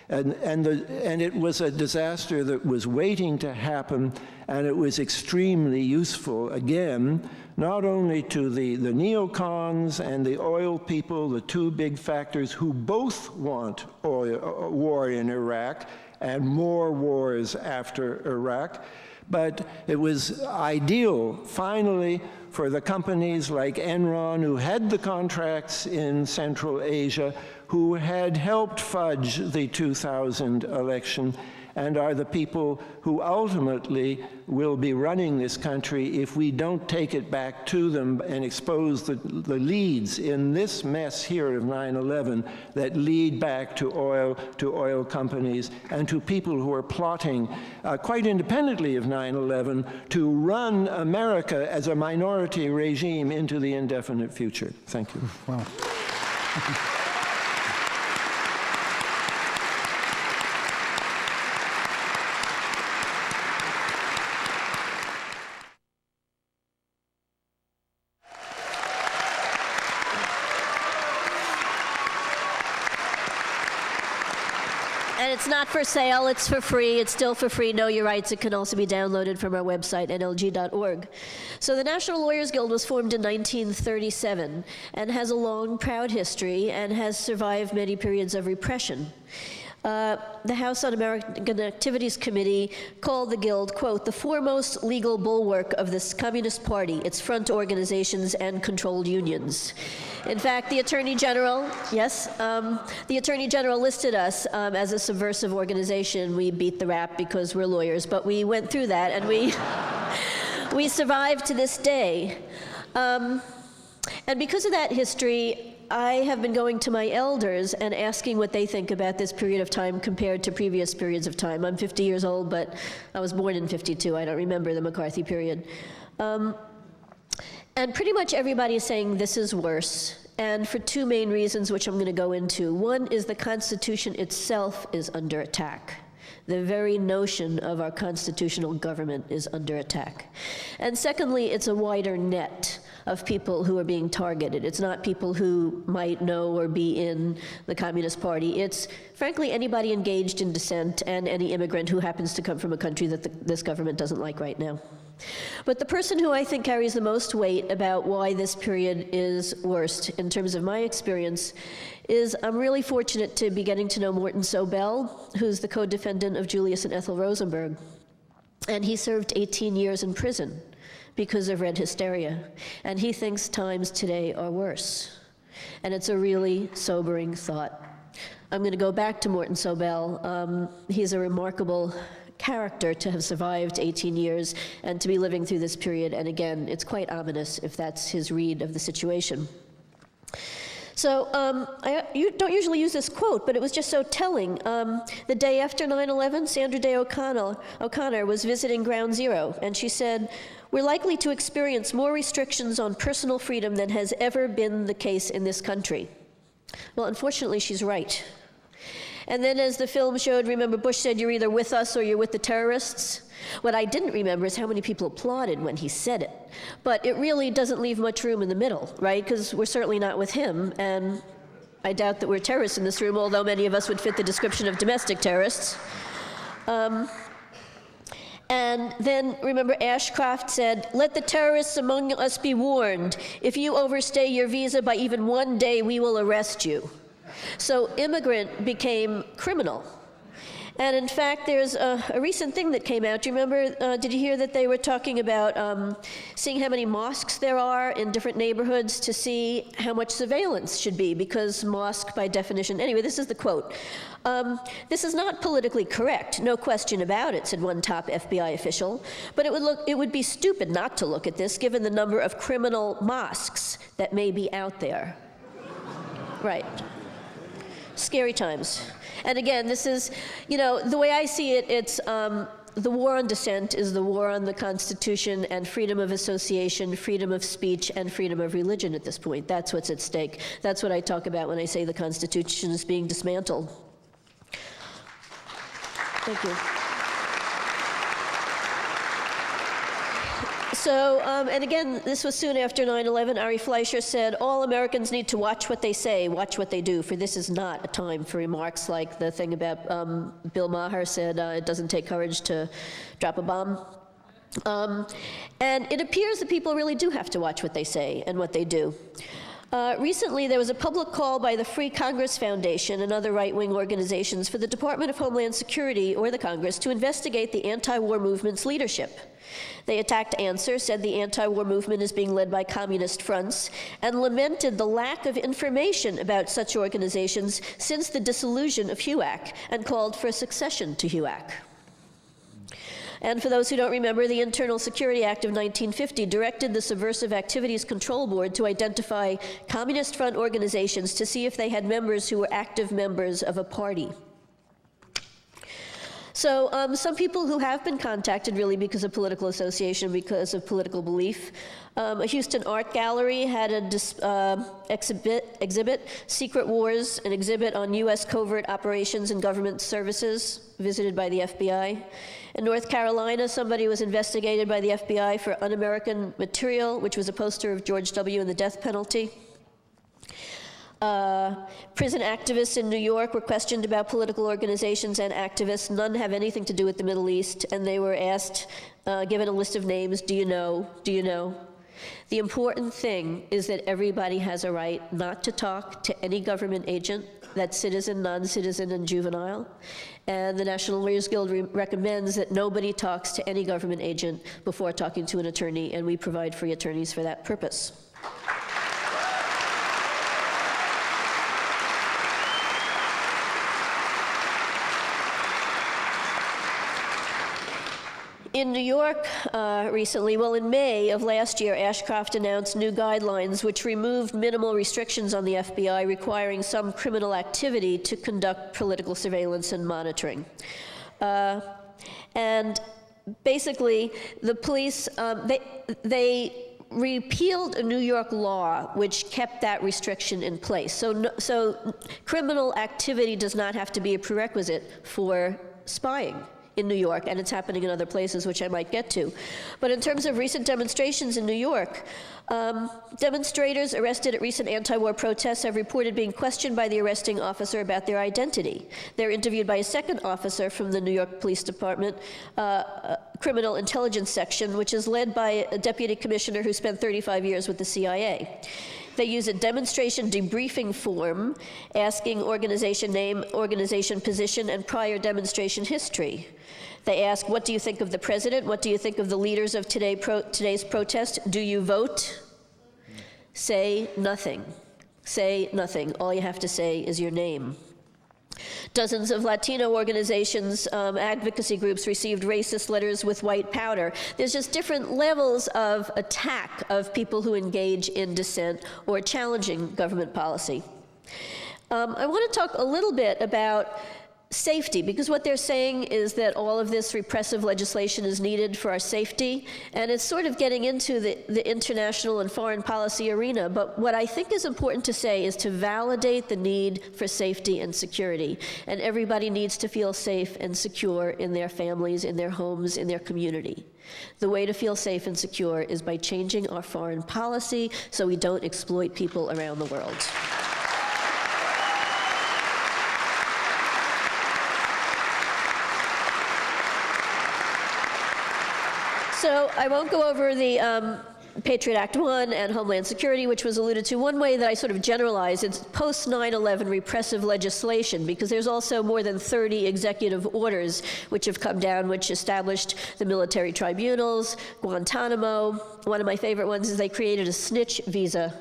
And it was a disaster that was waiting to happen, and it was extremely useful, again, not only to the neocons and the oil people, the two big factors who both want war in Iraq and more wars after Iraq, but it was ideal, finally, for the companies like Enron, who had the contracts in Central Asia, who had helped fudge the 2000 election, and are the people who ultimately will be running this country if we don't take it back to them and expose the leads in this mess here of 9/11 that lead back to oil companies and to people who are plotting quite independently of 9/11 to run America as a minority regime into the indefinite future. Thank you. Wow. It's not for sale, it's for free. It's still for free. Know your rights. It can also be downloaded from our website, nlg.org. So the National Lawyers Guild was formed in 1937 and has a long, proud history and has survived many periods of repression. The House Un-American Activities Committee called the Guild, quote, the foremost legal bulwark of this Communist Party, its front organizations and controlled unions. In fact, the Attorney General, the Attorney General listed us as a subversive organization. We beat the rap because we're lawyers, but we went through that and we survived to this day. And because of that history, I have been going to my elders and asking what they think about this period of time compared to previous periods of time. I'm 50 years old, but I was born in 52. I don't remember the McCarthy period. And pretty much everybody is saying this is worse, and for two main reasons, which I'm going to go into. One is the Constitution itself is under attack. The very notion of our constitutional government is under attack. And secondly, it's a wider net of people who are being targeted. It's not people who might know or be in the Communist Party. It's, frankly, anybody engaged in dissent and any immigrant who happens to come from a country that this government doesn't like right now. But the person who I think carries the most weight about why this period is worst, in terms of my experience, is I'm really fortunate to be getting to know Morton Sobel, who's the co-defendant of Julius and Ethel Rosenberg. And he served 18 years in prison because of red hysteria. And he thinks times today are worse. And it's a really sobering thought. I'm going to go back to Morton Sobel. He's a remarkable character to have survived 18 years and to be living through this period. And again, it's quite ominous if that's his read of the situation. So you don't usually use this quote, but it was just so telling. The day after 9/11, Sandra Day O'Connor was visiting Ground Zero, and she said, "We're likely to experience more restrictions on personal freedom than has ever been the case in this country." Well, unfortunately, she's right. And then as the film showed, remember Bush said, "You're either with us or you're with the terrorists." What I didn't remember is how many people applauded when he said it. But it really doesn't leave much room in the middle, right? Because we're certainly not with him, and I doubt that we're terrorists in this room, although many of us would fit the description of domestic terrorists. And then, remember, Ashcroft said, "Let the terrorists among us be warned. If you overstay your visa by even 1 day, we will arrest you." So immigrant became criminal. And in fact, there's a recent thing that came out. Do you remember, did you hear that they were talking about seeing how many mosques there are in different neighborhoods to see how much surveillance should be, because mosque by definition, anyway, this is the quote. "This is not politically correct, no question about it," said one top FBI official, "but it would be stupid not to look at this given the number of criminal mosques that may be out there." Right. Scary times. And again, this is, you know, the way I see it, it's the war on dissent is the war on the Constitution and freedom of association, freedom of speech, and freedom of religion at this point. That's what's at stake. That's what I talk about when I say the Constitution is being dismantled. Thank you. So, and again, this was soon after 9/11. Ari Fleischer said, "All Americans need to watch what they say, watch what they do, for this is not a time for remarks like the thing about Bill Maher said, it doesn't take courage to drop a bomb." And it appears that people really do have to watch what they say and what they do. Recently, there was a public call by the Free Congress Foundation and other right-wing organizations for the Department of Homeland Security or the Congress to investigate the anti-war movement's leadership. They attacked Answer, said the anti-war movement is being led by communist fronts, and lamented the lack of information about such organizations since the dissolution of HUAC, and called for a succession to HUAC. And for those who don't remember, the Internal Security Act of 1950 directed the Subversive Activities Control Board to identify communist front organizations to see if they had members who were active members of a party. So some people who have been contacted really because of political association, because of political belief. A Houston art gallery had an exhibit, Secret Wars, an exhibit on U.S. covert operations and government services, visited by the FBI. In North Carolina, somebody was investigated by the FBI for un-American material, which was a poster of George W. and the death penalty. Prison activists in New York were questioned about political organizations and activists. None have anything to do with the Middle East, and they were asked, given a list of names, do you know, do you know? The important thing is that everybody has a right not to talk to any government agent, that's citizen, non-citizen, and juvenile. And the National Lawyers Guild recommends that nobody talks to any government agent before talking to an attorney, and we provide free attorneys for that purpose. In New York recently, well, in May of last year, Ashcroft announced new guidelines which removed minimal restrictions on the FBI requiring some criminal activity to conduct political surveillance and monitoring. And basically, the police, they repealed a New York law which kept that restriction in place. So criminal activity does not have to be a prerequisite for spying in New York, and it's happening in other places, which I might get to. But in terms of recent demonstrations in New York, demonstrators arrested at recent anti-war protests have reported being questioned by the arresting officer about their identity. They're interviewed by a second officer from the New York Police Department, Criminal Intelligence Section, which is led by a deputy commissioner who spent 35 years with the CIA. They use a demonstration debriefing form asking organization name, organization position, and prior demonstration history. They ask, what do you think of the president? What do you think of the leaders of today's protest? Do you vote? Say nothing. Say nothing. All you have to say is your name. Dozens of Latino organizations, advocacy groups received racist letters with white powder. There's just different levels of attack of people who engage in dissent or challenging government policy. I want to talk a little bit about safety, because what they're saying is that all of this repressive legislation is needed for our safety, and it's sort of getting into the international and foreign policy arena. But what I think is important to say is to validate the need for safety and security, and everybody needs to feel safe and secure in their families, in their homes, in their community. The way to feel safe and secure is by changing our foreign policy so we don't exploit people around the world. So I won't go over the Patriot Act 1 and Homeland Security, which was alluded to. One way that I sort of generalize, it's post-9/11 repressive legislation, because there's also more than 30 executive orders which have come down, which established the military tribunals, Guantanamo. One of my favorite ones is they created a snitch visa,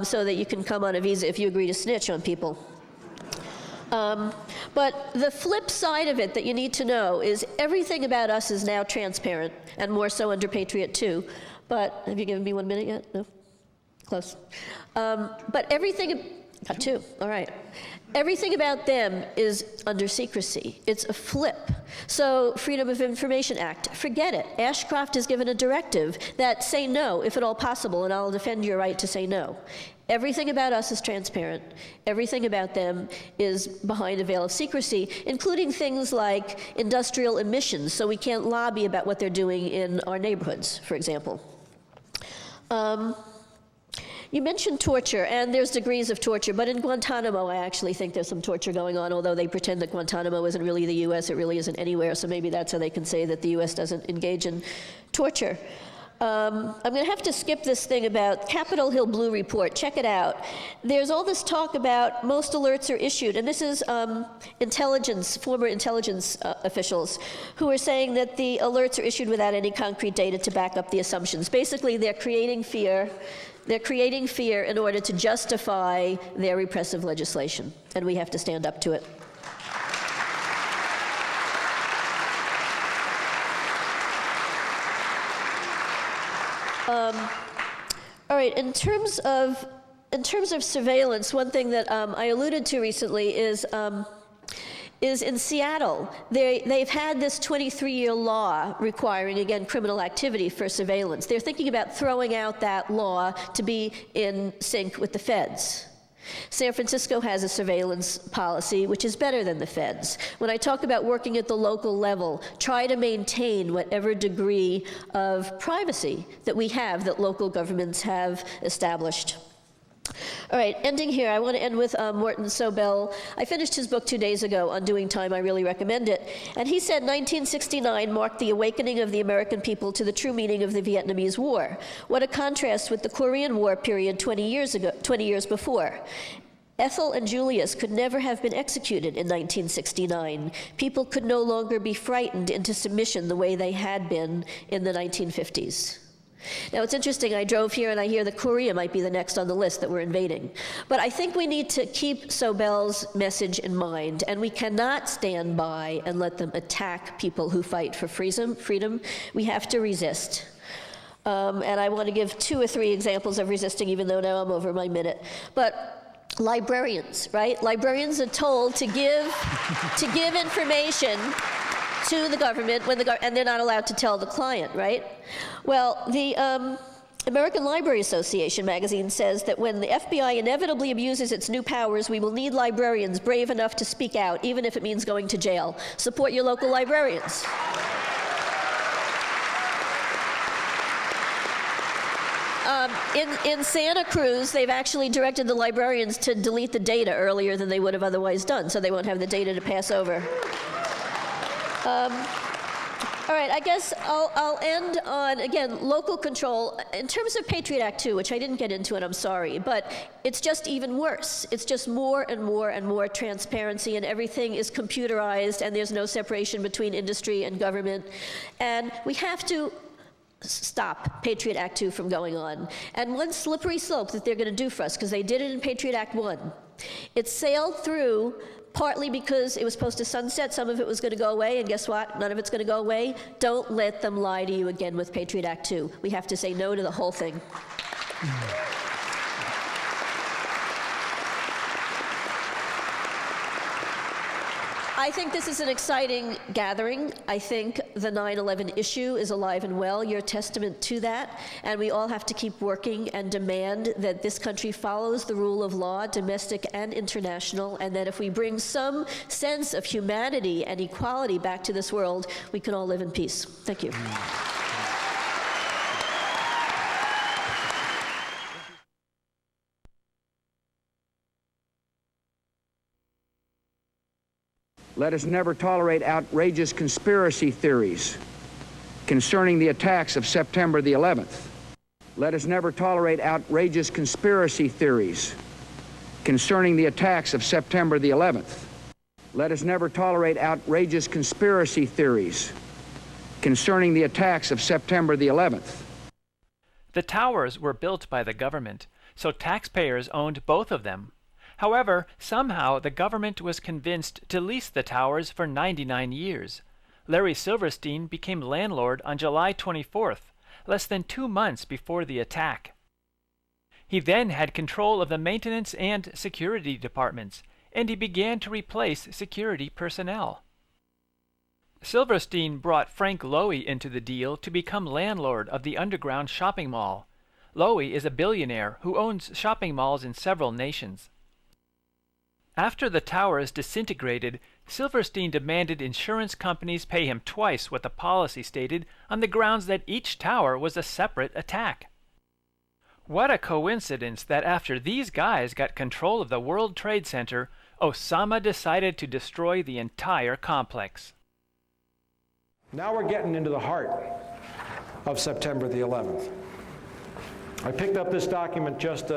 so that you can come on a visa if you agree to snitch on people. But the flip side of it that you need to know is everything about us is now transparent, and more so under Patriot 2. But have you given me 1 minute yet? No? Close. But everything, got 2, all right. Everything about them is under secrecy. It's a flip. So Freedom of Information Act, forget it. Ashcroft has given a directive that say no, if at all possible, and I'll defend your right to say no. Everything about us is transparent. Everything about them is behind a veil of secrecy, including things like industrial emissions, so we can't lobby about what they're doing in our neighborhoods, for example. You mentioned torture, and there's degrees of torture, but in Guantanamo, I actually think there's some torture going on, although they pretend that Guantanamo isn't really the U.S., it really isn't anywhere, so maybe that's how they can say that the U.S. doesn't engage in torture. I'm going to have to skip this thing about Capitol Hill Blue Report. Check it out. There's all this talk about most alerts are issued, and this is former intelligence officials who are saying that the alerts are issued without any concrete data to back up the assumptions. Basically, they're creating fear. They're creating fear in order to justify their repressive legislation, and we have to stand up to it. All right, in terms of surveillance, one thing that I alluded to recently is in Seattle. They've had this 23-year law requiring, again, criminal activity for surveillance. They're thinking about throwing out that law to be in sync with the feds. San Francisco has a surveillance policy which is better than the feds. When I talk about working at the local level, try to maintain whatever degree of privacy that we have, that local governments have established. All right, ending here, I want to end with Morton Sobel. I finished his book 2 days ago, Undoing Time. I really recommend it. And he said 1969 marked the awakening of the American people to the true meaning of the Vietnamese War. What a contrast with the Korean War period 20 years before. Ethel and Julius could never have been executed in 1969. People could no longer be frightened into submission the way they had been in the 1950s. Now, it's interesting, I drove here and I hear that Korea might be the next on the list that we're invading. But I think we need to keep Sobel's message in mind, and we cannot stand by and let them attack people who fight for freedom. We have to resist. And I want to give 2 or 3 examples of resisting, even though now I'm over my minute. But librarians, right? Librarians are told to give information to the government and they're not allowed to tell the client, right? Well, the American Library Association magazine says that when the FBI inevitably abuses its new powers, we will need librarians brave enough to speak out, even if it means going to jail. Support your local librarians. In Santa Cruz, they've actually directed the librarians to delete the data earlier than they would have otherwise done, so they won't have the data to pass over. All right, I guess I'll end on, again, local control. In terms of Patriot Act 2, which I didn't get into, and I'm sorry, but it's just even worse. It's just more and more and more transparency, and everything is computerized, and there's no separation between industry and government. And we have to stop Patriot Act 2 from going on. And one slippery slope that they're going to do for us, because they did it in Patriot Act 1, it sailed through partly because it was supposed to sunset, some of it was going to go away, and guess what? None of it's going to go away. Don't let them lie to you again with Patriot Act 2. We have to say no to the whole thing. I think this is an exciting gathering. I think the 9/11 issue is alive and well. You're testament to that. And we all have to keep working and demand that this country follows the rule of law, domestic and international, and that if we bring some sense of humanity and equality back to this world, we can all live in peace. Thank you. Let us never tolerate outrageous conspiracy theories concerning the attacks of September the 11th. Let us never tolerate outrageous conspiracy theories concerning the attacks of September the 11th. Let us never tolerate outrageous conspiracy theories concerning the attacks of September the 11th. The towers were built by the government, so taxpayers owned both of them. However, somehow the government was convinced to lease the towers for 99 years. Larry Silverstein became landlord on July 24th, less than 2 months before the attack. He then had control of the maintenance and security departments, and he began to replace security personnel. Silverstein brought Frank Lowy into the deal to become landlord of the underground shopping mall. Lowy is a billionaire who owns shopping malls in several nations. After the towers disintegrated, Silverstein demanded insurance companies pay him twice what the policy stated on the grounds that each tower was a separate attack. What a coincidence that after these guys got control of the World Trade Center, Osama decided to destroy the entire complex. Now we're getting into the heart of September the 11th. I picked up this document just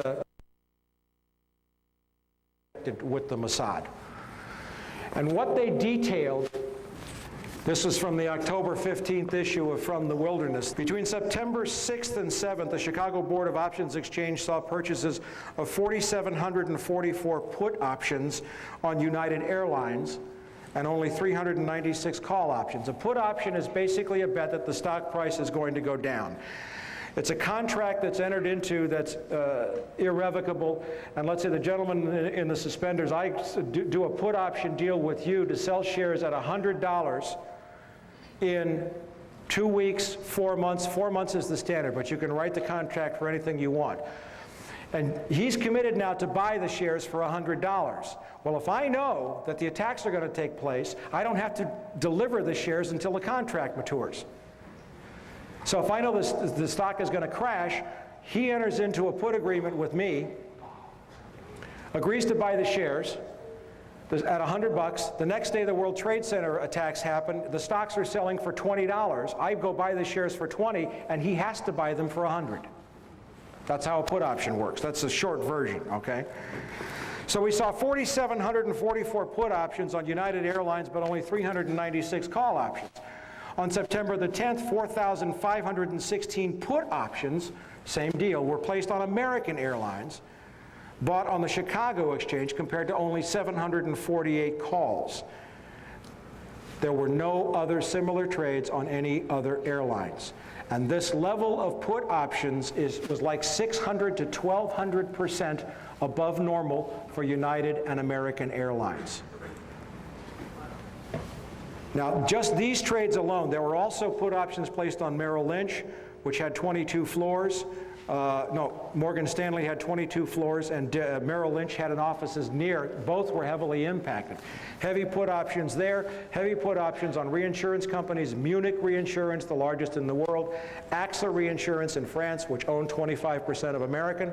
with the Mossad. And what they detailed, this is from the October 15th issue of From the Wilderness. Between September 6th and 7th, the Chicago Board of Options Exchange saw purchases of 4,744 put options on United Airlines and only 396 call options. A put option is basically a bet that the stock price is going to go down. It's a contract that's entered into that's irrevocable. And let's say the gentleman in the suspenders, I do a put option deal with you to sell shares at $100 in 2 weeks, 4 months. 4 months is the standard, but you can write the contract for anything you want. And he's committed now to buy the shares for $100. Well, if I know that the attacks are going to take place, I don't have to deliver the shares until the contract matures. So if I know the stock is going to crash, he enters into a put agreement with me, agrees to buy the shares at $100. The next day the World Trade Center attacks happen. The stocks are selling for $20. I go buy the shares for $20, and he has to buy them for $100. That's how a put option works. That's a short version, okay? So we saw 4,744 put options on United Airlines, but only 396 call options. On September the 10th, 4,516 put options, same deal, were placed on American Airlines, bought on the Chicago Exchange, compared to only 748 calls. There were no other similar trades on any other airlines. And this level of put options was like 600 to 1,200% above normal for United and American Airlines. Now, just these trades alone, there were also put options placed on Merrill Lynch, which had 22 floors. Morgan Stanley had 22 floors, and Merrill Lynch had an offices near. Both were heavily impacted. Heavy put options there, heavy put options on reinsurance companies, Munich Reinsurance, the largest in the world, AXA Reinsurance in France, which owned 25% of American.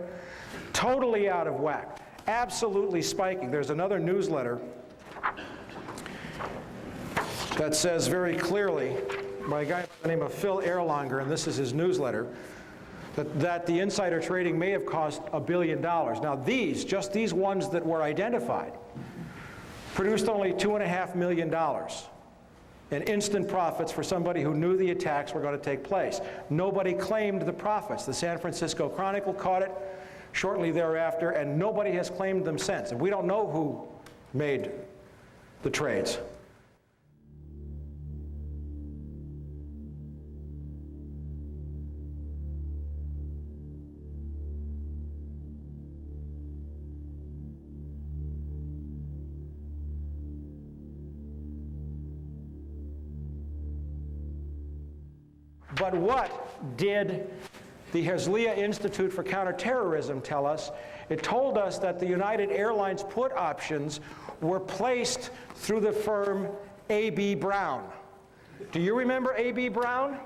Totally out of whack, absolutely spiking. There's another newsletter that says very clearly, by a guy by the name of Phil Erlanger, and this is his newsletter, that the insider trading may have cost $1 billion. Now just these ones that were identified, produced only $2.5 million in instant profits for somebody who knew the attacks were going to take place. Nobody claimed the profits. The San Francisco Chronicle caught it shortly thereafter, and nobody has claimed them since. And we don't know who made the trades. But what did the Herzliya Institute for Counterterrorism tell us? It told us that the United Airlines put options were placed through the firm A.B. Brown. Do you remember A.B. Brown?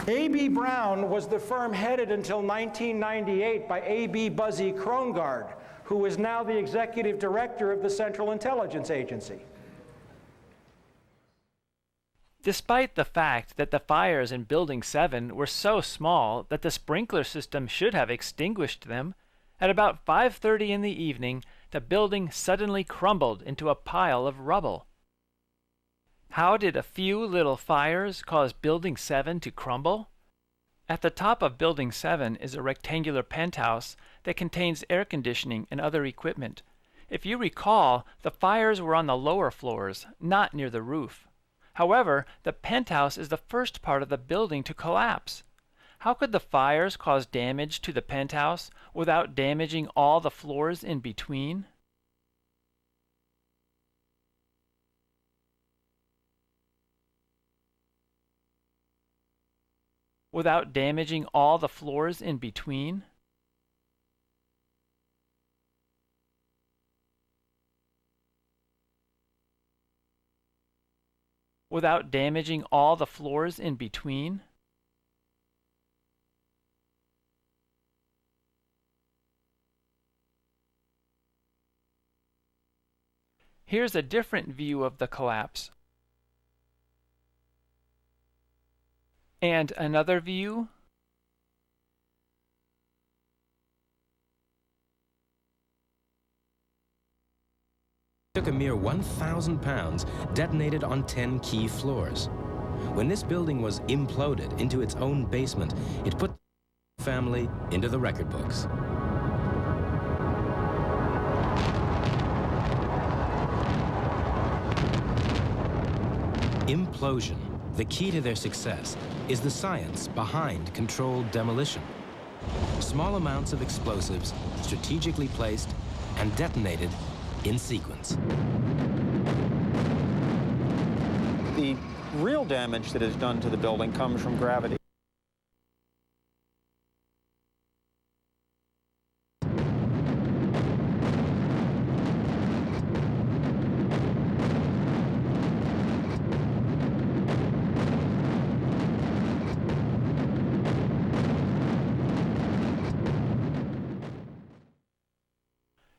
A.B. Brown was the firm headed until 1998 by A.B. Buzzy Krongard, who is now the executive director of the Central Intelligence Agency. Despite the fact that the fires in Building 7 were so small that the sprinkler system should have extinguished them, at about 5:30 in the evening, the building suddenly crumbled into a pile of rubble. How did a few little fires cause Building 7 to crumble? At the top of Building 7 is a rectangular penthouse that contains air conditioning and other equipment. If you recall, the fires were on the lower floors, not near the roof. However, the penthouse is the first part of the building to collapse. How could the fires cause damage to the penthouse without damaging all the floors in between? Without damaging all the floors in between? Without damaging all the floors in between? Here's a different view of the collapse. And another view. Took a mere 1,000 pounds, detonated on 10 key floors. When this building was imploded into its own basement, it put the family into the record books. Implosion, the key to their success, is the science behind controlled demolition. Small amounts of explosives strategically placed and detonated in sequence. The real damage that is done to the building comes from gravity.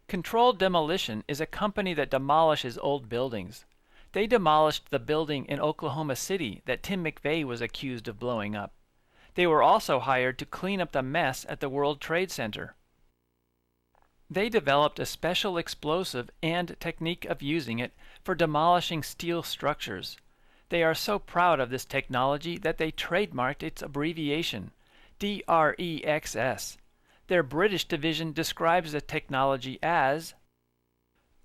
Controlled Demolition is a company that demolishes old buildings. They demolished the building in Oklahoma City that Tim McVeigh was accused of blowing up. They were also hired to clean up the mess at the World Trade Center. They developed a special explosive and technique of using it for demolishing steel structures. They are so proud of this technology that they trademarked its abbreviation, DREXS. Their British division describes the technology as,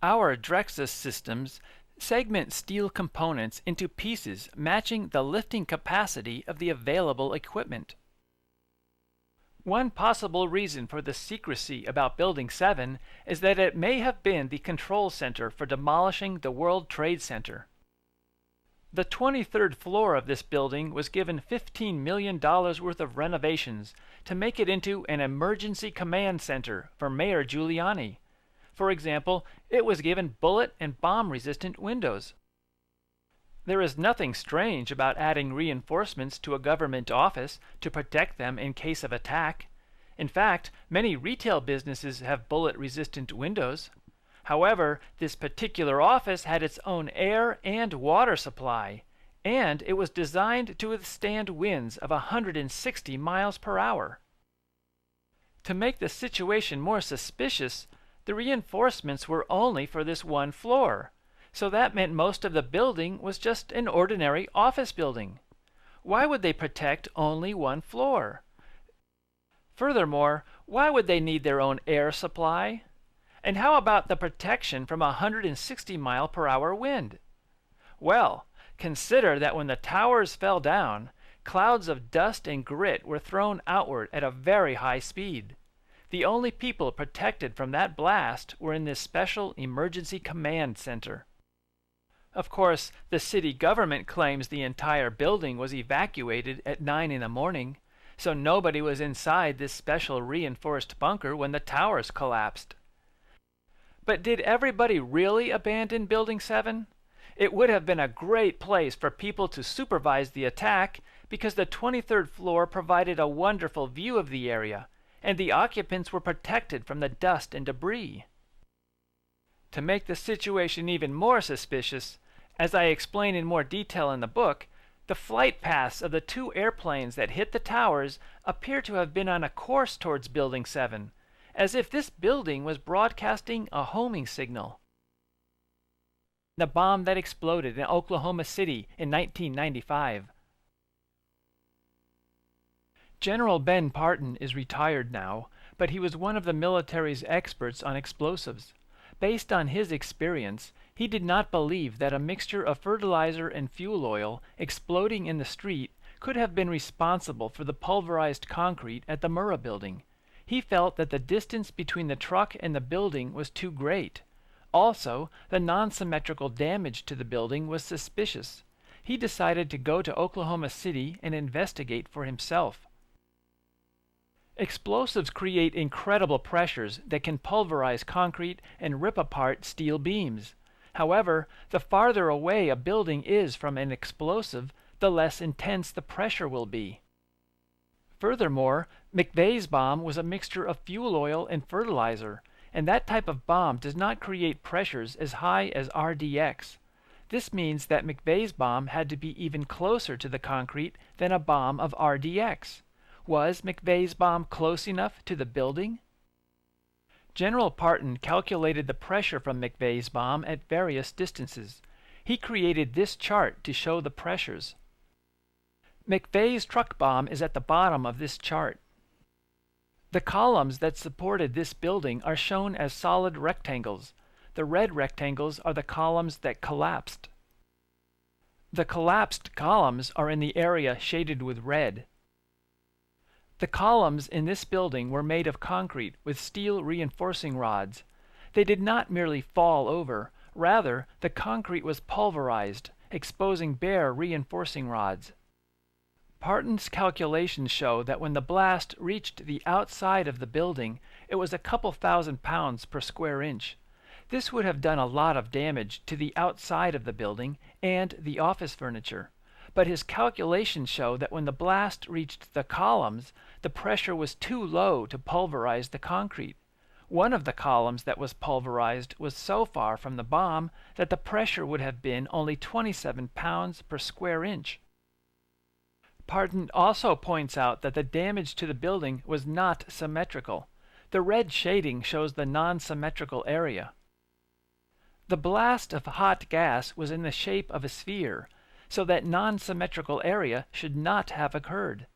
"Our Drexus systems segment steel components into pieces matching the lifting capacity of the available equipment." One possible reason for the secrecy about Building 7 is that it may have been the control center for demolishing the World Trade Center. The 23rd floor of this building was given $15 million worth of renovations to make it into an emergency command center for Mayor Giuliani. For example, it was given bullet and bomb-resistant windows. There is nothing strange about adding reinforcements to a government office to protect them in case of attack. In fact, many retail businesses have bullet-resistant windows. However, this particular office had its own air and water supply, and it was designed to withstand winds of 160 miles per hour. To make the situation more suspicious, the reinforcements were only for this one floor, so that meant most of the building was just an ordinary office building. Why would they protect only one floor? Furthermore, why would they need their own air supply? And how about the protection from a 160-mile-per-hour wind? Well, consider that when the towers fell down, clouds of dust and grit were thrown outward at a very high speed. The only people protected from that blast were in this special emergency command center. Of course, the city government claims the entire building was evacuated at 9 in the morning, so nobody was inside this special reinforced bunker when the towers collapsed. But did everybody really abandon Building 7? It would have been a great place for people to supervise the attack because the 23rd floor provided a wonderful view of the area, and the occupants were protected from the dust and debris. To make the situation even more suspicious, as I explain in more detail in the book, The flight paths of the two airplanes that hit the towers appear to have been on a course towards Building 7, as if this building was broadcasting a homing signal. The bomb that exploded in Oklahoma City in 1995. General Ben Parton is retired now, but he was one of the military's experts on explosives. Based on his experience, he did not believe that a mixture of fertilizer and fuel oil exploding in the street could have been responsible for the pulverized concrete at the Murrah building. He felt that the distance between the truck and the building was too great. Also, the non-symmetrical damage to the building was suspicious. He decided to go to Oklahoma City and investigate for himself. Explosives create incredible pressures that can pulverize concrete and rip apart steel beams. However, the farther away a building is from an explosive, the less intense the pressure will be. Furthermore, McVeigh's bomb was a mixture of fuel oil and fertilizer, and that type of bomb does not create pressures as high as RDX. This means that McVeigh's bomb had to be even closer to the concrete than a bomb of RDX. Was McVeigh's bomb close enough to the building? General Parton calculated the pressure from McVeigh's bomb at various distances. He created this chart to show the pressures. McVeigh's truck bomb is at the bottom of this chart. The columns that supported this building are shown as solid rectangles. The red rectangles are the columns that collapsed. The collapsed columns are in the area shaded with red. The columns in this building were made of concrete with steel reinforcing rods. They did not merely fall over, rather the concrete was pulverized, exposing bare reinforcing rods. Parton's calculations show that when the blast reached the outside of the building, it was a couple thousand pounds per square inch. This would have done a lot of damage to the outside of the building and the office furniture. But his calculations show that when the blast reached the columns, the pressure was too low to pulverize the concrete. One of the columns that was pulverized was so far from the bomb that the pressure would have been only 27 pounds per square inch. Parton also points out that the damage to the building was not symmetrical. The red shading shows the non-symmetrical area. The blast of hot gas was in the shape of a sphere, so that non-symmetrical area should not have occurred.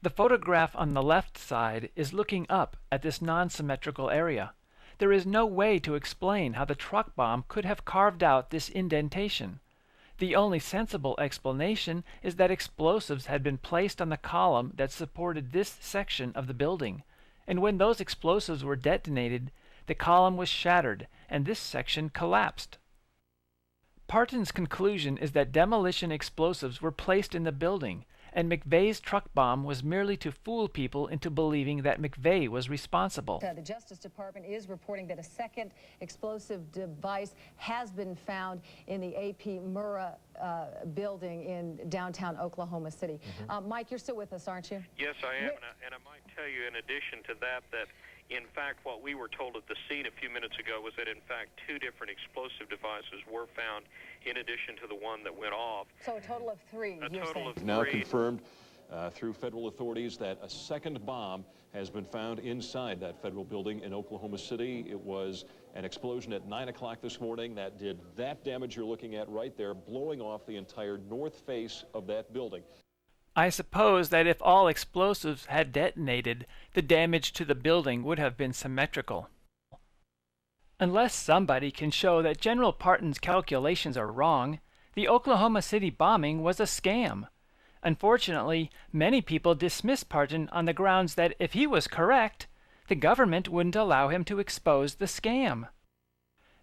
The photograph on the left side is looking up at this non-symmetrical area. There is no way to explain how the truck bomb could have carved out this indentation. The only sensible explanation is that explosives had been placed on the column that supported this section of the building, and when those explosives were detonated, the column was shattered and this section collapsed. Parton's conclusion is that demolition explosives were placed in the building, and McVeigh's truck bomb was merely to fool people into believing that McVeigh was responsible. The Justice Department is reporting that a second explosive device has been found in the AP Murrah building in downtown Oklahoma City. Mike, you're still with us, aren't you? Yes, I am, and I might tell you in addition to that in fact, what we were told at the scene a few minutes ago was that, in fact, 2 different explosive devices were found in addition to the one that went off. So a total of 3, A total of 3. Now confirmed through federal authorities that a second bomb has been found inside that federal building in Oklahoma City. It was an explosion at 9 o'clock this morning that did that damage you're looking at right there, blowing off the entire north face of that building. I suppose that if all explosives had detonated, the damage to the building would have been symmetrical. Unless somebody can show that General Parton's calculations are wrong, the Oklahoma City bombing was a scam. Unfortunately, many people dismiss Parton on the grounds that if he was correct, the government wouldn't allow him to expose the scam.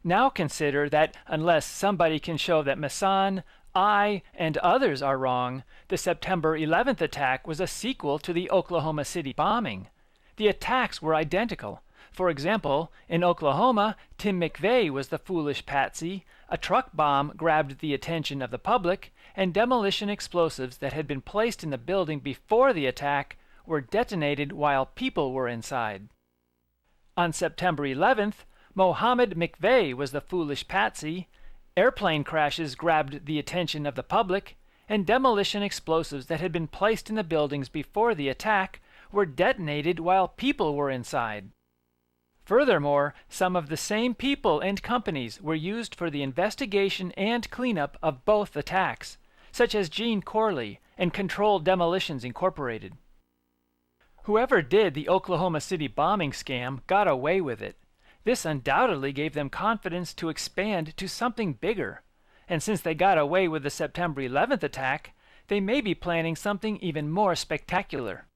Now consider that unless somebody can show that Masson, I, and others are wrong, the September 11th attack was a sequel to the Oklahoma City bombing. The attacks were identical. For example, in Oklahoma, Tim McVeigh was the foolish patsy, a truck bomb grabbed the attention of the public, and demolition explosives that had been placed in the building before the attack were detonated while people were inside. On September 11th, Mohammed McVeigh was the foolish patsy, airplane crashes grabbed the attention of the public, and demolition explosives that had been placed in the buildings before the attack were detonated while people were inside. Furthermore, some of the same people and companies were used for the investigation and cleanup of both attacks, such as Gene Corley and Controlled Demolitions Incorporated. Whoever did the Oklahoma City bombing scam got away with it. This undoubtedly gave them confidence to expand to something bigger. And since they got away with the September 11th attack, they may be planning something even more spectacular.